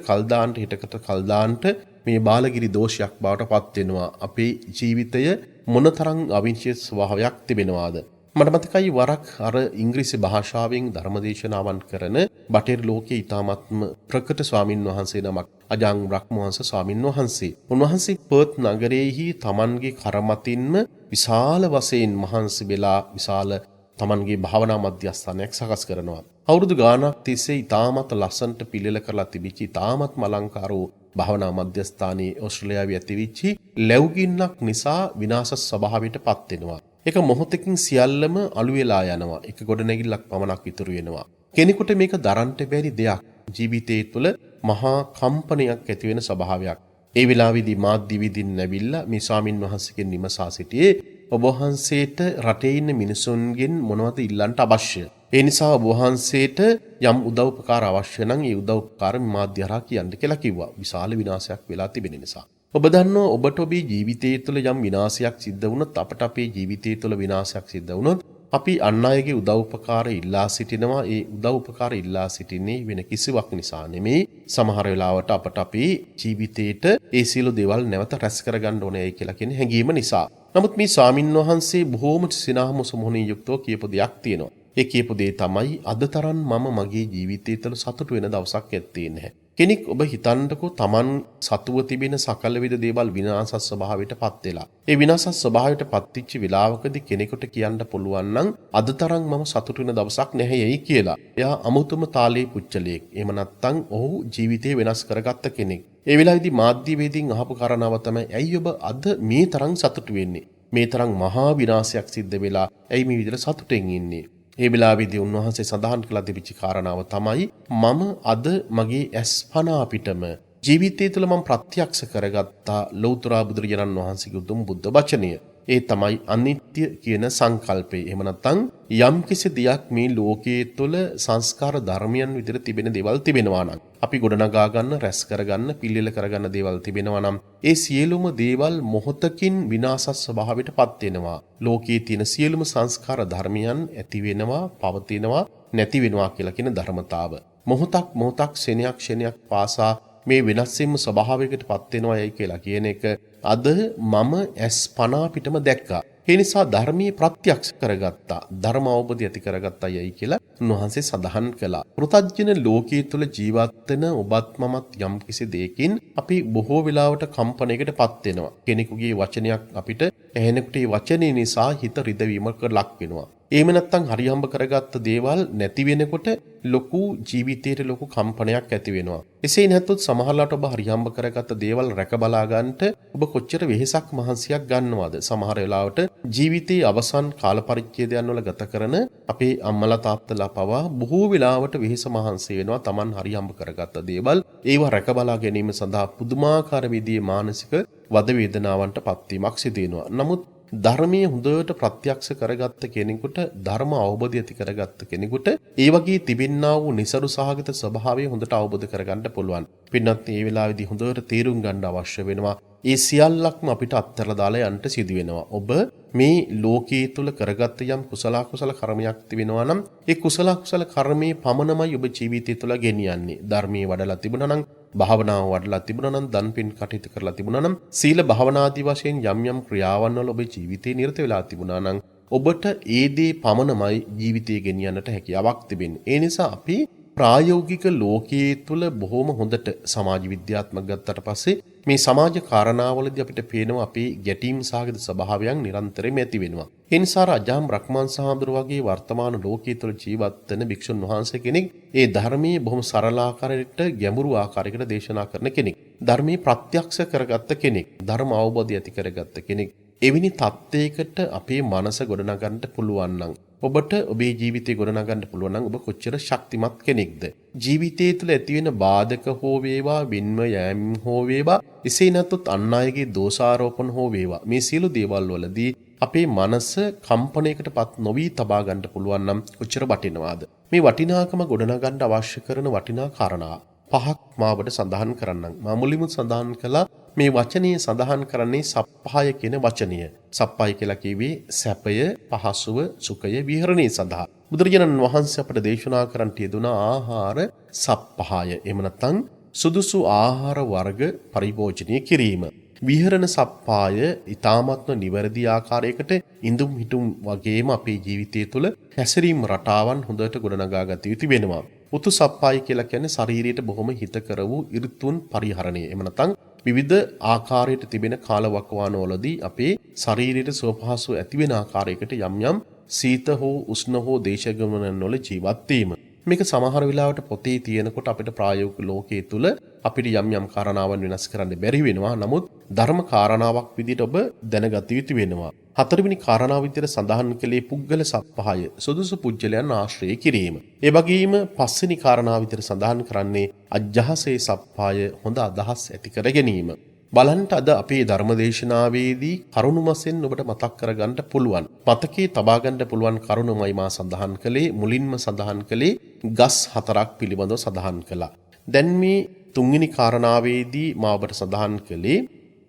කල් දාන්නට මේ බාලගිරි දෝෂයක් බවට පත් වෙනවා. අපේ ජීවිතය මොනතරම් අවිංශිත ස්වභාවයක් තිබෙනවාද? මට මතකයි වරක් අර ඉංග්‍රීසි භාෂාවෙන් ධර්මදේශනාවන් කරන බටහිර ලෝකයේ ඊ타මත්ම ප්‍රකට ස්වාමින් වහන්සේ නමක් අජාං බ්‍රහ්මවංශ ස්වාමින් වහන්සේ. උන්වහන්සේ පර්ත් නගරයේහි තමන්ගේ කරමතින්ම විශාල වශයෙන් මහන්සි වෙලා විශාල තමන්ගේ භාවනා මධ්‍යස්ථානයක් සකස් කරනවා. අවුරුදු ගාණක් තිස්සේ ඊ타මත් ලස්සනට පිළිල කරලා තිබිච්ච ඊ타මත් මලංකාරෝ භාවනා මධ්‍යස්ථානයේ ඕස්ට්‍රේලියාවේ ඇතිවිච්ච ලැබුගින්නක් නිසා විනාශ ස්වභාවයට පත් වෙනවා. ඒක මොහොතකින් සියල්ලම අළු වෙලා යනවා. ඒක ගොඩනැගිල්ලක් පමණක් ඉතුරු වෙනවා. කෙනෙකුට මේක දරන්න බැරි දෙයක්. ජීවිතයේ තුළ මහා කම්පනයක් ඇති වෙන ස්වභාවයක්. ඒ වෙලාවේදී මාධ්‍ය විදින් නැවිලා මේ ස්වාමින් වහන්සේගෙන් විමසා සිටියේ ඔබ වහන්සේට රටේ ඉන්න මිනිසුන්ගෙන් මොනවද ඉල්ලන්න අවශ්‍ය? ඒ නිසා ඔබ වහන්සේට යම් උදව් උපකාර අවශ්‍ය නම් ඒ උදව් උපකාර මාධ්‍ය හරහා කියන්න කියලා කිව්වා. විශාල විනාශයක් වෙලා තිබෙන නිසා. ඔබ දන්නවා ඔබට ඔබේ ජීවිතය තුළ යම් විනාශයක් සිද්ධ වුණොත් අපට අපේ ජීවිතය තුළ විනාශයක් සිද්ධ වුණොත් අපි අන් අයගේ උදව් උපකාර ඉල්ලා සිටිනවා. ඒ උදව් උපකාර ඉල්ලා සිටින්නේ වෙන කිසිවක් නිසා නෙමෙයි. සමහර වෙලාවට අපට අපේ ජීවිතේට ඒ සියලු දේවල් නැවත රැස් කරගන්න ඕනේ කියලා කියන හැඟීම නිසා. නමුත් මේ ස්වාමින් වහන්සේ බොහෝම සිනාමුසු මොහොනින් යුක්තව කියපු දෙයක් තියෙනවා. ඒ කියපු දේ තමයි අද තරම් මම මගේ ජීවිතය තුළ සතුටු වෙන දවසක් ඇත්තේ නැහැ. කෙනෙක් ඔබ හිතන්නකෝ Taman සතුව තිබෙන සකල විද දේවල් විනාශ ස්වභාවයට පත් වෙලා. ඒ විනාශ ස්වභාවයට පත්විච්ච වෙලාවකදී කෙනෙකුට කියන්න පුළුවන් නම් අද තරම් මම සතුටු වෙන දවසක් නැහැ යයි කියලා. එයා අමුතුම තාලේ පුච්චලයක්. එහෙම නැත්නම් ඔහු ජීවිතේ වෙනස් කරගත්ත කෙනෙක්. ඒ වෙලාවේදී මාධ්‍ය වේදින් අහපු කරණාව තමයි ඇයි ඔබ අද මේ තරම් සතුටු වෙන්නේ? මේ තරම් මහා විනාශයක් සිද්ධ වෙලා ඇයි මේ විදිහට සතුටෙන් ඉන්නේ? ඒ වෙලාවේදී උන්වහන්සේ සඳහන් කළ තිබිච්ච කාරණාව තමයි මම අද මගේ ඇස් පන අපිටම ජීවිතය තුළ මම ප්‍රත්‍යක්ෂ කරගත්තා ලෞතර බුදුරජාණන් වහන්සේගේ උතුම් බුද්ධ වචනය. ඒ තමයි අනිත්‍ය කියන සංකල්පය. එහෙම නැත්නම් යම් කිසි දෙයක් මේ ලෝකයේ තුළ සංස්කාර ධර්මයන් විදිහට තිබෙන දේවල් තිබෙනවා නම් අපි ගොඩනගා ගන්න, රැස් කරගන්න, පිළිල කරගන්න දේවල් තිබෙනවා නම් ඒ සියලුම දේවල් මොහොතකින් විනාශ ස්වභාවයටපත් වෙනවා. ලෝකයේ තියෙන සියලුම සංස්කාර ධර්මයන් ඇති වෙනවා, පවතිනවා, නැති වෙනවා කියලා කියන ධර්මතාව. මොහොතක් ක්ෂණයක් පාසා මේ වෙනස් වීම ස්වභාවයකටපත් වෙනවා යයි කියලා කියන එක අද මම ඇස් පන පිටම දැක්කා. ඒ නිසා ධර්මයේ ප්‍රත්‍යක්ෂ කරගත්තා. ධර්ම අවබෝධය ඇති කරගත්තා යයි කියලා උන්වහන්සේ සඳහන් කළා. පෘථග්ජන ලෝකයේ තුල ජීවත් වෙන ඔබත් මමත් යම් කිසි දෙයකින් අපි බොහෝ වෙලාවට කම්පණයකටපත් වෙනවා. කෙනෙකුගේ වචනයක් අපිට ඇහෙනකොට ඒ වචනේ නිසා හිත රිදවීමකට ලක් වෙනවා. එහෙම නැත්නම් හරියම්බ කරගත්ත දේවල් නැති වෙනකොට ලොකු ජීවිතයට ලොකු කම්පනයක් ඇති වෙනවා. එසේ නැත්නම් සමහරවිට ඔබ හරියම්බ කරගත්ත දේවල් රැක බලා ගන්නට ඔබ කොච්චර වෙහෙසක් මහන්සියක් ගන්නවද? සමහර වෙලාවට ජීවිතයේ අවසන් කාල පරිච්ඡේදයන් වල ගත කරන අපේ අම්මලා තාත්තලා පවා බොහෝ වෙලාවට වෙහෙස මහන්සි වෙනවා. Taman හරියම්බ කරගත්ත දේවල් ඒවා රැක බලා ගැනීම සඳහා පුදුමාකාර විදිහේ මානසික වද වේදනාවන්ට පත්වීමක් සිදු වෙනවා. නමුත් ධර්මයේ හොඳට ප්‍රත්‍යක්ෂ කරගත්ත කෙනෙකුට, ධර්ම අවබෝධය ඇති කරගත්ත කෙනෙකුට ඒ වගේ තිබෙන්නා වූ નિසරු සහගත ස්වභාවය හොඳට අවබෝධ කරගන්න පුළුවන්. පින්නත් මේ වෙලාවේදී හොඳට තේරුම් ගන්න අවශ්‍ය වෙනවා. ඒ සියල්ලක්ම අපිට අත්හැරලා දාලා යන්න සිදු වෙනවා. ඔබ මේ ලෝකයේ තුල කරගත්ත යම් කුසල කර්මයක් තිබෙනවා නම් ඒ කුසල කර්මයේ පමණමයි ඔබ ජීවිතය තුල ගෙනියන්නේ. ධර්මයේ වඩලා තිබුණා නම්, භාවනාව වඩලා තිබුණා නම්, දන් පින් කටයුතු කරලා තිබුණා නම්, සීල භාවනාදී වශයෙන් යම් ක්‍රියාවන් වල ඔබේ ජීවිතේ නිරත වෙලා තිබුණා නම් ඔබට ඒ දේ පමණමයි ජීවිතය ගෙනියන්නට හැකියාවක් තිබෙන්නේ. ඒ නිසා අපි ප්‍රායෝගික ලෝකයේ තුල බොහොම හොඳට සමාජ විද්‍යාත්මක ගත්තට පස්සේ මේ සමාජ කාරණාවලදී අපිට පේනවා අපේ ගැටීම් සහගත ස්වභාවයන් නිරන්තරයෙන් ඇති වෙනවා. ඒ නිසා රජාම් රක්මන් සහඳුර වගේ වර්තමාන ලෝකයේ තුල ජීවත් වෙන භික්ෂුන් වහන්සේ කෙනෙක් ඒ ධර්මයේ බොහොම සරල ආකාරයට ගැඹුරු ආකාරයකට දේශනා කරන කෙනෙක්. ධර්මයේ ප්‍රත්‍යක්ෂ කරගත්ත කෙනෙක්. ධර්ම අවබෝධය ඇති කරගත්ත කෙනෙක්. එවැනි තත්ත්වයකට අපේ මනස ගොඩනගන්න පුළුවන් නම් ඔබට ඔබේ ජීවිතය ගොඩනගන්න පුළුවන් නම් ඔබ කොච්චර ශක්තිමත් කෙනෙක්ද? ජීවිතය තුළ ඇතිවෙන බාධක හෝ වේවා, බින්ව යෑම් හෝ වේවා, එසේ නැත්නම් අන් අයගේ දෝෂාරෝපණ හෝ වේවා, මේ සියලු දේවල් වලදී අපේ මනස කම්පණයකටපත් නොවි තබා ගන්න පුළුවන් නම් කොච්චර වටිනවද? මේ වටිනාකම ගොඩනගන්න අවශ්‍ය කරන වටිනා කාරණා පහක් මාවට සඳහන් කරන්නම්. මා මුලින්ම සඳහන් කළා මේ වචනේ සඳහන් කරන්නේ සප්පාය කියන වචනය. සප්පාය කියලා කිව්වේ සැපය, පහසුව, සුඛය, විහරණය සඳහා. බුදුරජාණන් වහන්සේ අපට දේශනා කරන්නට යෙදුන ආහාර සප්පාය. එහෙම නැත්නම් සුදුසු ආහාර වර්ග පරිභෝජනය කිරීම. විහරණ සප්පාය ඊ타මත්ම නිවැරදි ආකාරයකට ඉඳුම් හිටුම් වගේම අපේ ජීවිතය තුළ හැසිරීම රටාවන් හොඳට ගොඩනගා ගත යුතු වෙනවා. උතු සප්පාය කියලා කියන්නේ ශරීරයට බොහොම හිතකර වූ ඍතුන් පරිහරණය. එහෙම නැත්නම් විවිධ ආකාරයට තිබෙන කාලවකවානුවලදී අපේ ශරීරයට සුවපහසු ඇති වෙන ආකාරයකට යම් යම් සීත හෝ උෂ්ණ හෝ දේශගමනන් වල ජීවත් වීම. මේක සමහර වෙලාවට පොතේ තියෙනකොට අපිට ප්‍රායෝගික ලෝකයේ තුල අපිට යම් යම් කාරණාවන් වෙනස් කරන්න බැරි වෙනවා. නමුත් ධර්ම කාරණාවක් විදිහට ඔබ දැනගත යුතු වෙනවා. හතරවෙනි කාරණාව විදිහට සඳහන් කළේ පුද්ගල සප්පහය, සුදුසු පුජ්‍යලයන් ආශ්‍රය කිරීම. ඒ වගේම පස්වෙනි කාරණාව විදිහට සඳහන් කරන්නේ අජ්ජහසේ සප්පහය, හොඳ අදහස් ඇති කර ගැනීම. බලන්න අද අපේ ධර්මදේශනාවේදී කරුණු වශයෙන් ඔබට මතක් කරගන්න පුළුවන්. මතකයේ තබා ගන්න පුළුවන් කරුණුමයි මා සඳහන් කළේ. මුලින්ම සඳහන් කළේ ගස් හතරක් පිළිබඳව සඳහන් කළා. දැන් මේ තුන්වෙනි කාරණාවේදී මා ඔබට සඳහන් කළේ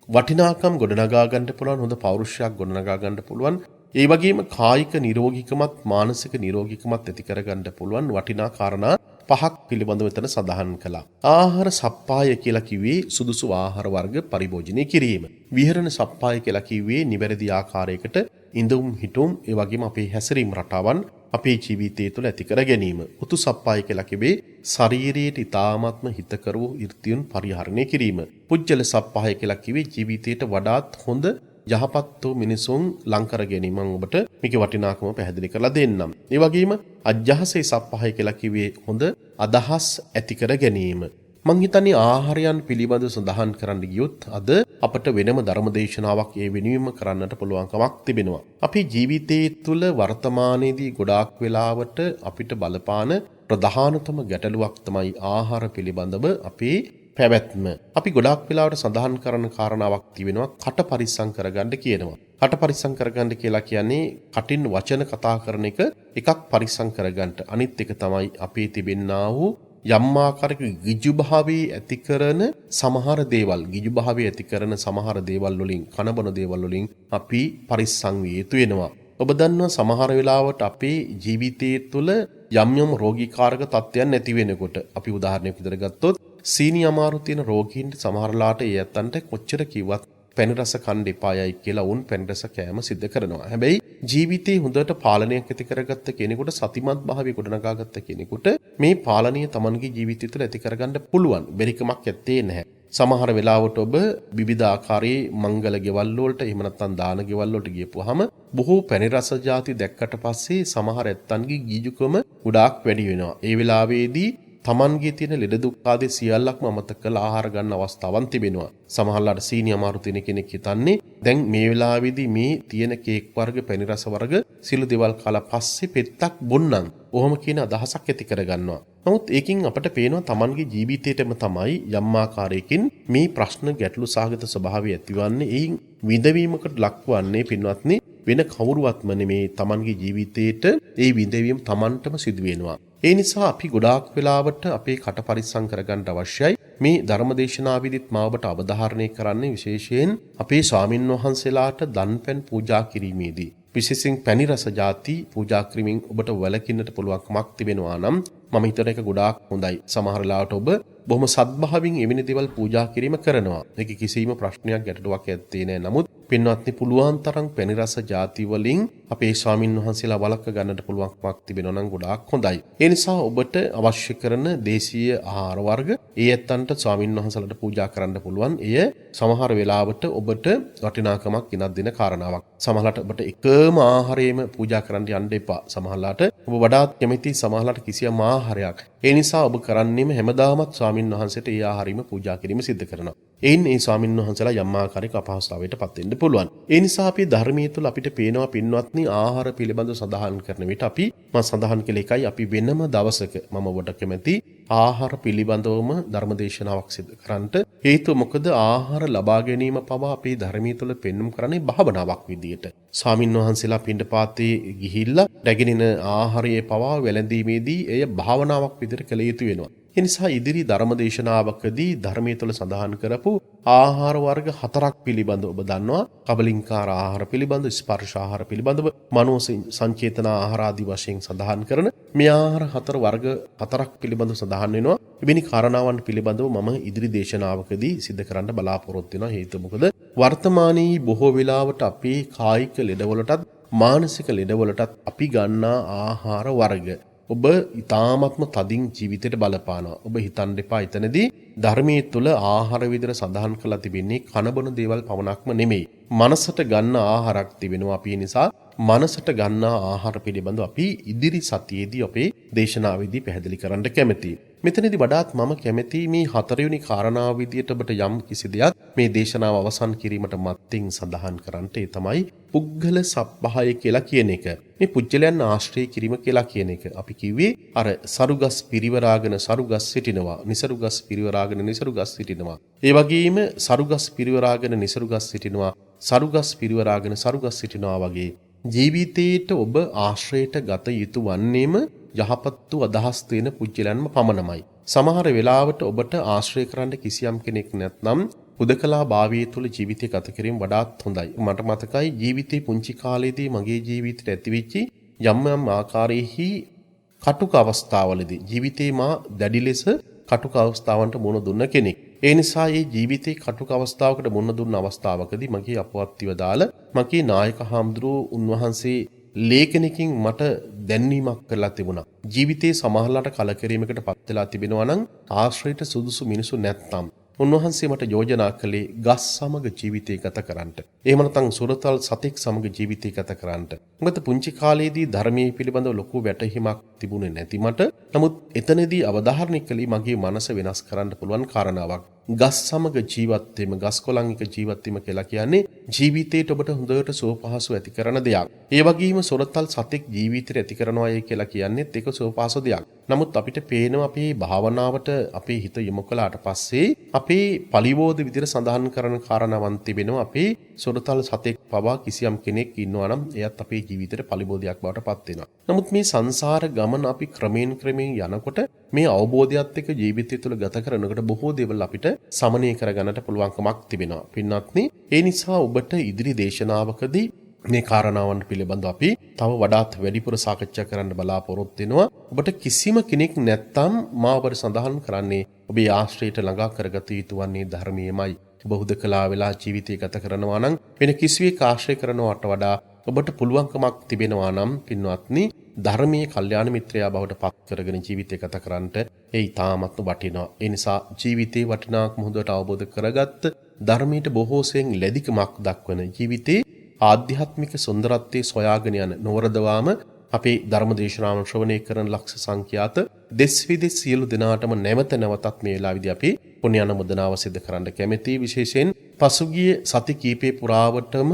වටිනාකම් ගොඩනගා ගන්න පුළුවන්, හොඳ පෞරුෂයක් ගොඩනගා ගන්න පුළුවන්. ඒ වගේම කායික නිරෝගීකමත් මානසික නිරෝගීකමත් ඇති කර ගන්න පුළුවන් වටිනා කාරණා පහක් පිළිබඳව එතන සඳහන් කළා. ආහාර සප්පාය කියලා කිව්වේ සුදුසු ආහාර වර්ග පරිභෝජනය කිරීම. විහරණ සප්පාය කියලා කිව්වේ නිවැරදි ආකාරයකට ඉඳුම් හිටුම් ඒ වගේම අපේ හැසිරීම රටාවන් අපේ ජීවිතය තුළ ඇති කර ගැනීම. උතු සප්පාය කියලා කිව්වේ ශරීරයට ඊ타ත්ම හිතකර වූ ඍතුන් පරිහරණය කිරීම. පුජ්‍යල සප්පාය කියලා කිව්වේ ජීවිතයට වඩාත් හොඳ යහපත් වූ මිනිසුන් ලං කර ගැනීම. මම ඔබට මේකේ වටිනාකම පැහැදිලි කරලා දෙන්නම්. ඒ වගේම අජ්ජහසේ සප්පහය කියලා කිව්වේ හොඳ අදහස් ඇති කර ගැනීම. මං හිතන්නේ ආහාරයන් පිළිබඳව සඳහන් කරන්න ගියොත් අද අපට වෙනම ධර්මදේශනාවක් ඒ වෙනුවෙන්ම කරන්නට පුළුවන්කමක් තිබෙනවා. අපේ ජීවිතයේ තුල වර්තමානයේදී ගොඩාක් වෙලාවට අපිට බලපාන ප්‍රධානතම ගැටලුවක් තමයි ආහාර පිළිබඳව අපේ පැවැත්ම. අපි ගොඩාක් වෙලාවට සඳහන් කරන කාරණාවක් තිබෙනවා, කට පරිස්සම් කරගන්න කියනවා. කට පරිස්සම් කරගන්න කියලා කියන්නේ කටින් වචන කතා කරන එකක් පරිස්සම් කරගන්න. අනිත් එක තමයි අපේ තිබෙන්නා වූ යම් ආකාරයක ගිජුභාවයේ ඇති කරන සමහර දේවල්, ගිජුභාවයේ ඇති කරන සමහර දේවල් වලින්, කනබන දේවල් වලින් අපි පරිස්සම් විය යුතු වෙනවා. ඔබ දන්නවා සමහර වෙලාවට අපේ ජීවිතයේ තුල යම් යම් රෝගීකාරක තත්ත්වයන් නැති වෙනකොට, අපි උදාහරණයක් විදිහට ගත්තොත් සීනි අමාරු තියෙන රෝගීන්ට සමහරලාට ඒ ඇත්තන්ට කොච්චර කිව්වත් පැණි රස කන්න එපායයි කියලා උන් පැණි රස කෑම සිද්ධ කරනවා. හැබැයි ජීවිතේ හොඳට පාලනයක් ඇති කරගත්ත කෙනෙකුට, සතිමත් භාවය ගොඩනගාගත්ත කෙනෙකුට මේ පාලනය Tamanගේ ජීවිතය තුළ ඇති කරගන්න පුළුවන්. බැරිකමක් ඇත්තේ නැහැ. සමහර වෙලාවට ඔබ විවිධ ආකාරයේ මංගල ගෙවල් වලට, එහෙම නැත්නම් දාන ගෙවල් වලට ගියපුවාම බොහෝ පැණි රස ಜಾති දැක්කට පස්සේ සමහර ඇත්තන්ගේ ගීජුකම ගොඩාක් වැඩි වෙනවා. ඒ වෙලාවේදී තමන්ගේ තියෙන ලෙඩ දුක් ආදී සියල්ලක්ම අමතක කරලා ආහාර ගන්න අවස්ථාවන් තිබෙනවා. සමහරවිට සීනි අමාරු තියෙන කෙනෙක් හිතන්නේ දැන් මේ වෙලාවේදී මේ තියෙන කේක් වර්ග, පැණි රස වර්ග සිළු දේවල් කාලා පස්සේ පෙත්තක් බොන්නම්. ඔහොම කියන අදහසක් ඇති කරගන්නවා. නමුත් ඒකින් අපට පේනවා තමන්ගේ ජීවිතේටම තමයි යම් ආකාරයකින් මේ ප්‍රශ්න ගැටලු සහගත ස්වභාවය ඇතිවන්නේ. එයින් විඳවීමකට ලක්වන්නේ පින්වත්නි වෙන කවුරුවත්ම නෙමේ, තමන්ගේ ජීවිතේට ඒ විඳවීම තමන්ටම සිදු වෙනවා. ඒ නිසා අපි ගොඩාක් වෙලාවට අපේ කට පරිස්සම් කරගන්න අවශ්‍යයි. මේ ධර්මදේශනාවෙදිත් මා ඔබට අවධාරණය කරන්නේ විශේෂයෙන් අපේ ස්වාමින් වහන්සේලාට දන්පැන් පූජා කිරීමේදී විශේෂයෙන් පැණි රස ಜಾති පූජා කිරීමෙන් ඔබට වැළකීන්නට පුළුවන්කමක් තිබෙනවා නම් මම හිතන එක ගොඩාක් හොඳයි. සමහර ලාවට ඔබ බොහොම සත්භාවයෙන් එවැනි දේවල් පූජා කිරීම කරනවා. ඒක කිසිම ප්‍රශ්නයක් ගැටලුවක් ඇත්තේ නැහැ. නමුත් පින්වත්නි පුළුවන් තරම් පැණි රස ಜಾති වලින් අපේ ස්වාමින් වහන්සේලා වළක්ව ගන්නට පුළුවන්කමක් තිබෙනවා නම් ගොඩාක් හොඳයි. ඒ නිසා ඔබට අවශ්‍ය කරන දේශීය ආහාර වර්ග ඒ ඇත්තන්ට ස්වාමින් වහන්සේලාට පූජා කරන්න පුළුවන්. එය සමහර වෙලාවට ඔබට වටිනාකමක් ගෙනත් දෙන කාරණාවක්. සමහරවිට ඔබට එකම ආහාරයේම පූජා කරන්න යන්න එපා. සමහරවිට ඔබ වඩාත් කැමති සමහරවිට කිසියම් ආහාරයක්. ඒ නිසා ඔබ කරන්නේම හැමදාමත් ස්වාමින් වහන්සේට ඒ ආහාරයම පූජා කිරීම සිදු කරනවා. එයින් ඒ ස්වාමින් වහන්සේලා යම් ආකාරයක අපහසුතාවයට පත් වෙන්න පුළුවන්. ඒ නිසා අපි ධර්මයේ තුල අපිට පේනවා පින්වත්නි ආහාර පිළිබඳව සඳහන් කරන විට අපි සඳහන් කළ එකයි අපි වෙනම දවසක මම ඔබට කැමති ආහාර පිළිබඳවම ධර්මදේශනාවක් සිදු කරන්නට. හේතුව මොකද ආහාර ලබා ගැනීම පවා අපේ ධර්මයේ තුල පෙන්වුම් කරන්නේ භාවනාවක් විදියට. ස්වාමින් වහන්සේලා පින්ඩපාතේ ගිහිල්ලා රැගෙනින ආහාරයේ පවා වැළඳීමේදී එය භාවනාවක් විදියට කළ යුතු වෙනවා. ඒ නිසා ඉදිරි ධර්මදේශනාවකදී ධර්මයේ තුල සඳහන් කරපු ආහාර වර්ග 4ක් පිළිබඳව ඔබ දන්නවා. කබලින්කාර ආහාර පිළිබඳව, ස්පර්ශ ආහාර පිළිබඳව, මනෝ සංචේතන ආහාර ආදී වශයෙන් සඳහන් කරන මේ ආහාර 4 වර්ග 4ක් පිළිබඳව සඳහන් වෙනවා. එවැනි කාරණාවන් පිළිබඳව මම ඉදිරි දේශනාවකදී සිදු කරන්න බලාපොරොත්තු වෙනවා. හේතුව මොකද වර්තමානයේ බොහෝ වෙලාවට අපේ කායික ලෙඩවලටත් මානසික ලෙඩවලටත් අපි ගන්නා ආහාර වර්ග ඔබ ඊ타ත්ම තදින් ජීවිතයට බලපානවා. ඔබ හිතන්න එපා එතනදී ධර්මයේ තුල ආහාර විදිහට සඳහන් කරලා තිබෙන්නේ කනබොන දේවල් පමණක්ම නෙමෙයි. මනසට ගන්න ආහාරක් තිබෙනවා. අපි නිසා මනසට ගන්නා ආහාර පිළිබඳව අපි ඉදිරි සතියේදී අපේ දේශනාවේදී පැහැදිලි කරන්න කැමැතියි. මෙතනදී වඩාත් මම කැමැති මේ හතරවෙනි කාරණාව විදිහට ඔබට යම් කිසි දෙයක් මේ දේශනාව අවසන් කිරීමට මත්තෙන් සඳහන් කරන්නට ඒ තමයි පුද්ගල සප්පහය කියලා කියන එක. මේ පුජ්‍යලයන් ආශ්‍රය කිරීම කියලා කියන එක. අපි කිව්වේ අර සරුගස් පිරිවරාගෙන සරුගස් සිටිනවා. නිසරුගස් පිරිවරාගෙන නිසරුගස් සිටිනවා. ඒ වගේම සරුගස් පිරිවරාගෙන නිසරුගස් සිටිනවා. සරුගස් පිරිවරාගෙන සරුගස් සිටිනවා වගේ ජීවිතේට ඔබ ආශ්‍රයයට ගත යුතු වන්නේම යහපත් වූ අදහස් තියෙන පුජ්‍යලයන්ම පමණමයි. සමහර වෙලාවට ඔබට ආශ්‍රය කරන්න කිසියම් කෙනෙක් නැත්නම් හුදකලා භාවයේ තුල ජීවිතය ගත කිරීම වඩාත් හොඳයි. මට මතකයි ජීවිතේ පුංචි කාලේදී මගේ ජීවිතයට ඇතිවෙච්ච යම් යම් ආකාරයේහි කටුක අවස්ථාවලදී ජීවිතේ මා දැඩි ලෙස කටුක අවස්ථාවන්ට මුහුණ දුන්න කෙනෙක්. ඒ නිසා මේ ජීවිතේ කටුක අවස්ථාවකට මුහුණ දුන්න අවස්ථාවකදී මගේ අපවත්තිව දාලා මගේ නායක හාමුදුරුවෝ උන්වහන්සේ ලේඛනකින් මට දැන්වීමක් කරලා තිබුණා. ජීවිතේ සමහරලාට කලකිරීමකට පත් වෙලා තිබෙනවා නම් ආශ්‍රයයට සුදුසු මිනිසු නැත්නම් උන්වහන්සේ මට යෝජනා කළේ ගස් සමග ජීවිතය ගත කරන්නට. එහෙම නැත්නම් සුරතල් සතෙක් සමග ජීවිතය ගත කරන්නට. මොකද පුංචි කාලේදී ධර්මයේ පිළිබඳව ලොකු වැටහීමක් තිබුණේ නැති මට. නමුත් එතනදී අවධාරණය කළේ මගේ මනස වෙනස් කරන්න පුළුවන් කාරණාවක්. ගස් සමග ජීවත් වීම, ගස් කොළන් එක ජීවත් වීම කියලා කියන්නේ ජීවිතේට ඔබට හොඳට සුවපහසු ඇති කරන දෙයක්. ඒ වගේම සොරතල් සතෙක් ජීවිතේට ඇති කරනවායි කියලා කියන්නේත් ඒක සුවපහසු දෙයක්. නමුත් අපිට පේනවා අපේ භාවනාවට අපේ හිත යොමු කළාට පස්සේ අපේ පලිවෝද විදිහට සඳහන් කරන කාරණාවන් තිබෙනවා. අපේ සොරතල් සතෙක් පවා කිසියම් කෙනෙක් ඉන්නවා නම් එයත් අපේ ජීවිතේට පලිබෝධයක් බවට පත් වෙනවා. නමුත් මේ සංසාර ගමන අපි ක්‍රමයෙන් යනකොට මේ අවබෝධයත් එක්ක ජීවිතය තුළ ගත කරනකොට බොහෝ දේවල් අපිට සමනය කරගන්නට පුළුවන්කමක් තිබෙනවා. පින්වත්නි, ඒ නිසා ඔබට ඉදිරි දේශනාවකදී මේ කාරණාවන් පිළිබඳව අපි තව වඩාත් වැඩිපුර සාකච්ඡා කරන්න බලාපොරොත්තු වෙනවා. ඔබට කිසිම කෙනෙක් නැත්තම් මා ඔබට සඳහන් කරන්නේ ඔබේ ආශ්‍රයයට ළඟා කරගත යුතු වන්නේ ධර්මයේමයි. ඔබ හුදකලා වෙලා ජීවිතය ගත කරනවා නම් වෙන කිසිවෙක් ආශ්‍රය කරනවට වඩා ඔබට පුළුවන්කමක් තිබෙනවා නම් පින්වත්නි ධර්මයේ කල්යාණ මිත්‍රයා බවට පත් කරගෙන ජීවිතය ගත කරන්නට ඒ ඊ타මත්ම වටිනවා. ඒ නිසා ජීවිතේ වටිනාකම හොඳට අවබෝධ කරගත්ත ධර්මයට බොහෝසෙන් ලැබිකමක් දක්වන ජීවිතේ ආධ්‍යාත්මික සුන්දරත්වයේ සොයාගෙන යන නොවරදවාම අපේ ධර්ම දේශනාවන් ශ්‍රවණය කරන ලක්ෂ සංඛ්‍යාත දෙස් විදෙස් සියලු දෙනාටම නැවත නැවතත් මේ වෙලාවේදී අපි පුණ්‍ය අනුමෝදනාව සිදු කරන්න කැමැති. විශේෂයෙන් පසුගිය සති කීපේ පුරාවටම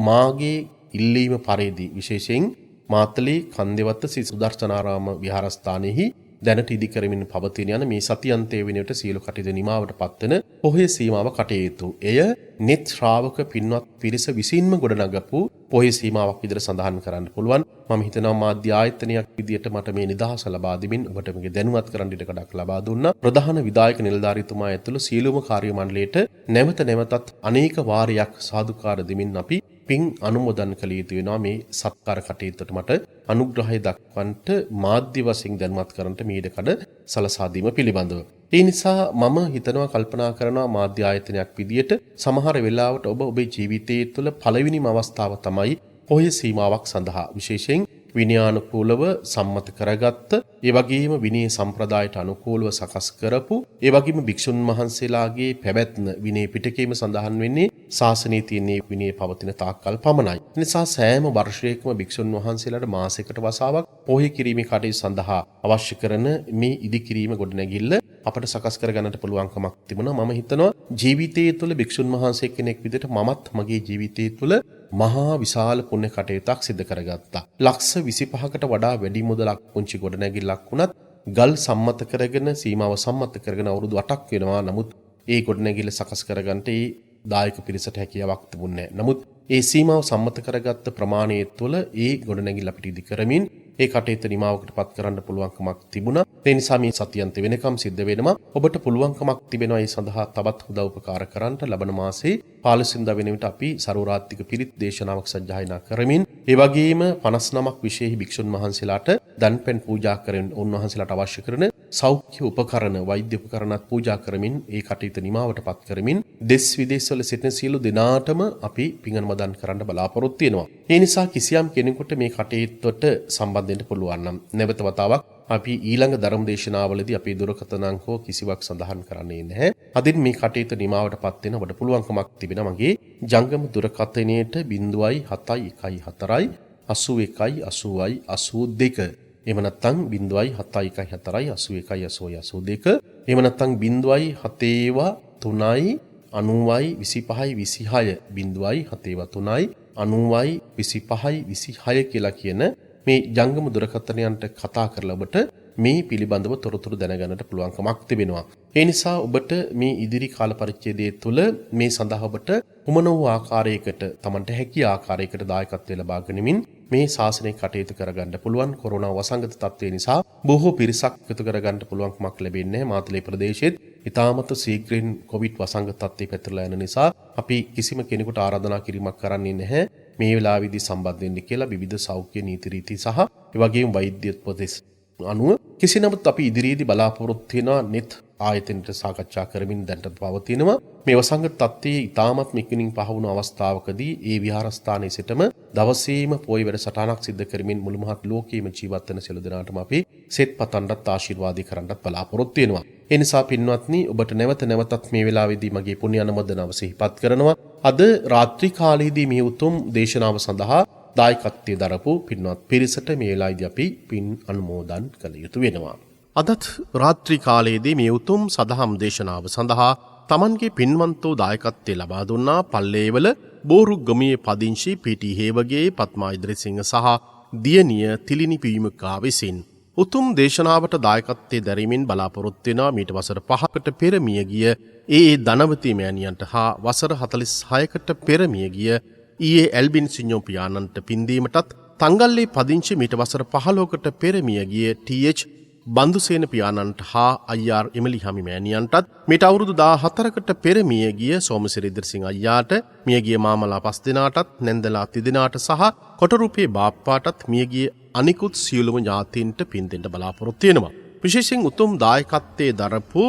මාගේ ඉල්ලීම පරිදි විශේෂයෙන් මාතලේ කන්දෙවත්ත ශ්‍රී සුදර්ශනාරාම විහාරස්ථානයේහි දැනට ඉදි කරමින් පවතින යන මේ සතියන්තයේ වෙනුවට සියලු කටයුතු නිමාවට පත්වන පොහොය සීමාව කටයුතු. එය net ශ්‍රාවක පින්වත් පිරිස විසින්ම ගොඩනගපු පොහොය සීමාවක් විදිහට සඳහන් කරන්න පුළුවන්. මම හිතනවා මාධ්‍ය ආයතනයක් විදිහට මට මේ නිදහස ලබා දෙමින් ඔබට මේක දැනුවත් කරන්න ඉඩකඩක් ලබා දුන්නා. ප්‍රධාන විධායක නිලධාරීතුමා ඇතුළු සියලුම කාර්ය මණ්ඩලයට නැවත නැවතත් අනේක වාරයක් සාදුකාර දෙමින් අපි පින් අනුමෝදන් කළ යුතු වෙනවා. මේ සත්කාර කටයුත්තට මට අනුග්‍රහය දක්වන්නට මාධ්‍ය වශයෙන් දැනුවත් කරන්නට මේ ඉඩකඩ සලසා දීම පිළිබඳව. ඒ නිසා මම හිතනවා කල්පනා කරනවා මාධ්‍ය ආයතනයක් විදියට සමහර වෙලාවට ඔබේ ජීවිතයේ තුළ පළවෙනිම අවස්ථාව තමයි පොහොය සීමාවක් සඳහා විශේෂයෙන් විනයානුකූලව සම්මත කරගත්ත, ඒ වගේම විනය සම්ප්‍රදායට අනුකූලව සකස් කරපු, ඒ වගේම භික්ෂුන් වහන්සේලාගේ පැවැත්ම විනය පිටකයේම සඳහන් වෙන්නේ ශාසනයේ තියෙන විනය පවතින තාක්කල් පමණයි. ඒ නිසා සෑම වර්ෂයකම භික්ෂුන් වහන්සේලාට මාසයකට වතාවක් පොහොය කිරීමේ කටයුතු සඳහා අවශ්‍ය කරන මේ ඉදිකිරීම ගොඩනැගිල්ල අපට සකස් කරගන්නට පුළුවන්කමක් තිබුණා. මම හිතනවා ජීවිතයේ තුළ භික්ෂුන් වහන්සේ කෙනෙක් විදිහට මමත් මගේ ජීවිතයේ තුළ මහා විශාල පුණ්‍ය කටයුත්තක් සිදු කරගත්තා. ලක්ෂ 25කට වඩා වැඩි මුදලක් පුංචි ගොඩනැගිල්ලක් වුණත් ගල් සම්මත කරගෙන සීමාව සම්මත කරගෙන අවුරුදු 8ක් වෙනවා. නමුත් ඒ ගොඩනැගිල්ල සකස් කරගන්නට ඒ දායක පිරිසට හැකියාවක් තිබුණේ නැහැ. නමුත් ඒ සීමාව සම්මත කරගත්ත ප්‍රමාණය තුළ ඒ ගොඩනැගිල්ල අපිට ඉදි කරමින් ඒ කටයුතු නිමාවකටපත් කරන්න පුළුවන්කමක් තිබුණා. ඒ නිසා මේ සතියන්ත වෙනකම් සිද්ධ වෙනවා. ඔබට පුළුවන්කමක් තිබෙනවා ඒ සඳහා තවත් උදව් උපකාර කරන්නට. ලබන මාසේ 15 වෙනිදා වෙන විට අපි සර්වරාත්‍රික පිරිත් දේශනාවක් සජ්ජායනා කරමින් ඒ වගේම 59ක් විශේෂ භික්ෂුන් වහන්සේලාට දන්පැන් පූජා කරමින් උන්වහන්සේලාට අවශ්‍ය කරන සෞඛ්‍ය උපකරණ වෛද්‍ය උපකරණත් පූජා කරමින් ඒ කටයුතු නිමාවටපත් කරමින් දෙස් විදේශවල සිටින සියලු දෙනාටම අපි පින්අනුමෝදන් කරන්න බලාපොරොත්තු වෙනවා. ඒ නිසා කිසියම් කෙනෙකුට මේ කටයුත්තට සම්බන්ධ වෙන්න පුළුවන් නම් නැවත වතාවක් අපි ඊළඟ ධර්ම දේශනාවලදී අපේ දුරකථන අංක කිසිවක් සඳහන් කරන්නේ නැහැ. අදින් මේ කටයුතු නිමාවටපත් වෙන ඔබට පුළුවන්කමක් තිබෙනවා මගේ ජංගම දුරකථනයේට 0.714 81 80 82 එහෙම නැත්නම් 0.714 81 80 82 එහෙම නැත්නම් 0.7 3යි 90යි 25යි 26 0.7 3යි 90යි 25යි 26 කියලා කියන මේ ජංගම දුරකථනයන්ට කතා කරලා ඔබට මේ පිළිබඳව තොරතුරු දැනගන්නට පුළුවන්කමක් තිබෙනවා. ඒ නිසා ඔබට මේ ඉදිරි කාල පරිච්ඡේදයේ තුල මේ සඳහා ඔබට කුමන වූ ආකාරයකට Tamanට හැකි ආකාරයකට දායකත්වය ලබා ගැනීමෙන් මේ ශාසනය කටයුතු කරගන්න පුළුවන්. කොරෝනා වසංගත තත්ත්වය නිසා බොහෝ පිරිසක් එකතු කරගන්න පුළුවන්කමක් ලැබෙන්නේ මාතලේ ප්‍රදේශයේත් ඉතාමත් ශීඝ්‍රයෙන් කොවිඩ් වසංගත තත්ත්වය පැතිරලා යන නිසා අපි කිසිම කෙනෙකුට ආරාධනා කිරීමක් කරන්නේ නැහැ. මේ වෙලාවේදී සම්බන්ධ වෙන්න කියලා විවිධ සෞඛ්‍ය නීති රීති සහ ඒ වගේම වෛද්‍ය උපදෙස් අනුව කිසිනමුත් අපි ඉදිරියේදී බලාපොරොත්තු වෙන net ආයතනයට සාකච්ඡා කරමින් දැනට පවතිනවා. මේ වසංගත තත්ත්වයේ ඉතාමත් ඉක්මනින් පහ වුණු අවස්ථාවකදී ඒ විහාරස්ථානයේ සිටම දවසේම පොයි වැඩසටහනක් සිදු කරමින් මුළු මහත් ලෝකයේම ජීවත් වෙන සියලු දෙනාටම අපි සෙත් පතන්නත් ආශිර්වාදී කරන්නත් බලාපොරොත්තු වෙනවා. ඒ නිසා පින්වත්නි ඔබට නැවත නැවතත් මේ වෙලාවේදී මගේ පුණ්‍ය අනුමೋದනාව සිහිපත් කරනවා. අද රාත්‍රී කාලයේදී මේ උතුම් දේශනාව සඳහා දායකත්වයේ දරපු පින්වත් පිරිසට මේ වෙලාවේදී අපි පින් අනුමෝදන් කළ යුතු වෙනවා. අදත් රාත්‍රී කාලයේදී මේ උතුම් සදහම් දේශනාව සඳහා තමන්ගේ පින්වන්තෝ දායකත්වයේ ලබා දුන්නා පල්ලේවල බෝරුග්ගමේ පදිංචි පීටි හේවගේ පත්මා ඉදිරිසිංහ සහ දියණිය තිලිනි පීමුකා විසින් උතුම් දේශනාවට දායකත්වයේ දැරීමෙන් බලාපොරොත්තු වෙනවා. මීට වසර 5කට පෙර මිය ගිය ඒ දනවති මෑණියන්ට හා වසර 46කට පෙර මිය ගිය ඊයේ ඇල්බින් සිඤ්ඤෝ පියාණන්ට පින්දීමටත් තංගල්ලේ පදිංචි මීට වසර 15කට පෙර මිය ගිය ටීඑච් බන්දුසේන පියාණන්ට හා අයියාර් එමලි හමි මෑණියන්ටත් මීට අවුරුදු 14කට පෙර මිය ගිය සෝමසිරි ඉදිරිසිංහ අයියාට මිය ගිය මාමලා 5 දෙනාටත් නැන්දලා 3 දෙනාට සහ කොටරුපේ බාප්පාටත් මිය ගිය අනිකුත් සියලුම ඥාතීන්ට පින් දෙන්න බලාපොරොත්තු වෙනවා. විශේෂයෙන් උතුම් දායකත්වයේ දරපු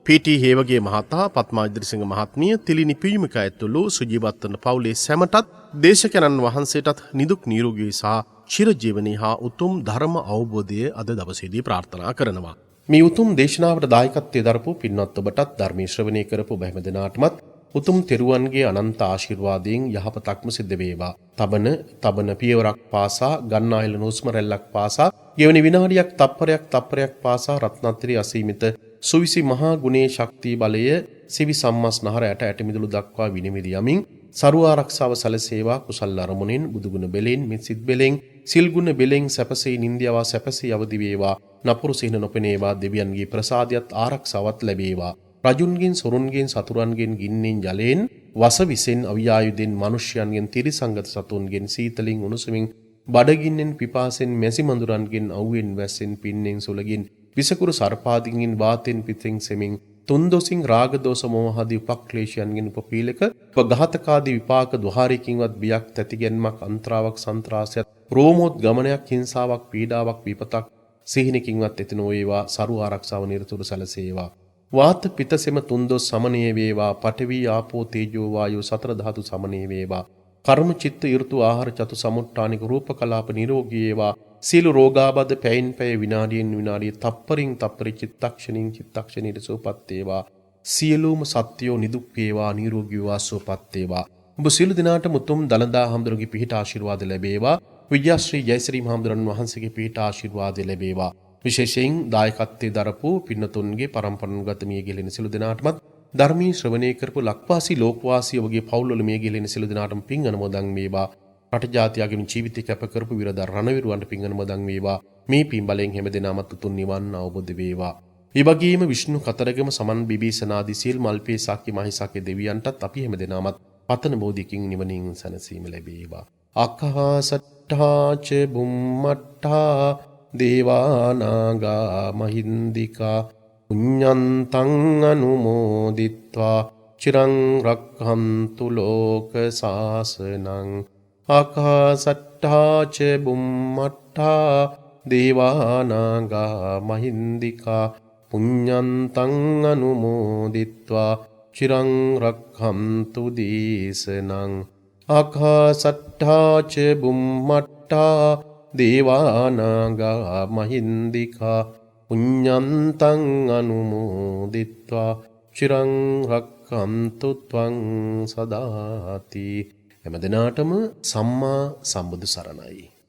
පීටි හේවගේ මහතා පත්මා ඉදිරිසිංහ මහත්මිය තිලිනි පියුමක ඇතුළු සුජීවත් වන පවුලේ සැමටත් දේශකයන්න් වහන්සේටත් නිදුක් නිරෝගී සහ චිරජීවනයේ හා උතුම් ධර්ම අවබෝධය අද දවසේදී ප්‍රාර්ථනා කරනවා. මේ උතුම් දේශනාවට දායකත්වයේ දරපු පින්වත් ඔබටත් ධර්මී ශ්‍රවණය කරපු බැහැම දෙනාටමත් උතුම් තෙරුවන්ගේ අනන්ත ආශිර්වාදයෙන් යහපතක්ම සිද්ධ වේවා. තබන පියවරක් පාසා ගන්නායල හුස්ම රැල්ලක් පාසා ගෙවන විනාඩියක් තප්පරයක් පාසා රත්නත්‍රි අසීමිත සුවිසි මහා ගුණේ ශක්තිය බලය සිවි සම්මස්නහර ඇට ඇටමිදුළු දක්වා විනිවිද යමින් සරු ආරක්ෂාව සැලසේවා. කුසල් අරමුණෙන් බුදුගුණ බෙලෙන් මෙසිත බෙලෙන් සිල්ගුණ බෙලෙන් සැපසේ නින්දියවා සැපසේ අවදි වේවා. නපුරු සිහින නොපෙනේවා. දෙවියන්ගේ ප්‍රසාදයත් ආරක්ෂාවත් ලැබේවා. රජුන්ගෙන් සොරුන්ගෙන් සතුරන්ගෙන් ගින්නෙන් ජලයෙන් වස විසෙන් අවියායුධෙන් මනුෂ්‍යයන්ගෙන් තිරිසංගත සතුන්ගෙන් සීතලින් උණුසුමින් බඩගින්නෙන් පිපාසෙන් මැසි මඳුරන්ගෙන් අවුවෙන් වැස්සෙන් පින්නෙන් සුලගින් විසකුරු සර්පාදින්ගෙන් වාතෙන් පිතෙන් සෙමින් තුන්දොසින් රාග දෝෂ මෝහ ආදී උපක්ලේශයන්ගෙන් උපපීලක උපඝාතකාදී විපාක දුහාරයකින්වත් බියක් තැතිගැන්මක් අන්තරාවක් සන්ත්‍රාසයක් රෝමෝත් ගමනයක් හිංසාවක් පීඩාවක් විපතක් සිහිනකින්වත් ඇති නොවේවා. සරු ආරක්ෂාව නිරතුරු සැලසේවා. වාත පිතසෙම තුන්දොස් සමනය වේවා. පඨවි ආපෝ තේජෝ වායෝ සතර ධාතු සමනය වේවා. කර්ම චිත්ත ඍතු ආහාර චතු සමුට්ඨානික රූප කලාප නිරෝගී වේවා. සීල රෝගාබද පැයින් පැය විනාඩියෙන් විනාඩිය තප්පරින් තප්පරි චිත්තක්ෂණින් චිත්තක්ෂණයට සුවපත් වේවා. සියලුම සත්‍යෝ නිදුක් වේවා නිරෝගී වේවා සුවපත් වේවා. ඔබ සියලු දිනාට මුතුම් දලදා හාමුදුරුවන්ගේ පිහිට ආශිර්වාද ලැබේවා. විජයශ්‍රී ජයශ්‍රී හාමුදුරන් වහන්සේගේ පිහිට ආශිර්වාද ලැබේවා. විශේෂයෙන් දායකත්වයේ දරපු පින්නතුන්ගේ පරම්පරාගත මිය ගිලින සියලු දිනාටමත් ධර්මී ශ්‍රවණය කරපු ලක්වාසී ලෝකවාසී ඔබගේ පවුල්වල මිය ගිලින සියලු දිනාටම පින් අනුමෝදන් වේවා. රට ජාතියගේ ජීවිතය කැප කරපු විරදා රණවිරුවන්ට පින් අනුමෝදන් වේවා. මේ පින් බලයෙන් හැමදෙනාමත් උතුම් නිවන් අවබෝධ වේවා. ඒ වගේම විෂ්ණු කතරගම සමන් බිබීසනාදී සීල් මල්පේ සාක්‍ය මහිසාක්‍ය දෙවියන්ටත් අපි හැමදෙනාමත් පතන බෝධිකින් නිවනින් සැනසීම ලැබේවා. අක්ඛාසට්ඨා ච බුම්මට්ඨා දේවානාගා මහින්దికා පුඤ්ඤන්තං අනුමෝදිත්වා චිරං රක්ඛන්තු ලෝක සාසනං. ආකාසට්ඨා ච බුම්මට්ඨා දේවානාගා මහින්దికා පුඤ්ඤන්තං අනුමෝදිත්වා චිරං රක්ඛන්තු දේශනං. ආකාසට්ඨා ච බුම්මට්ඨා දේවානාගා මහින්దికා පුඤ්ඤන්තං අනුමෝදිත්වා චිරං රක්ඛන්තු ත්වං සදාති. හැමදෙනාටම සම්මා සම්බුදු සරණයි.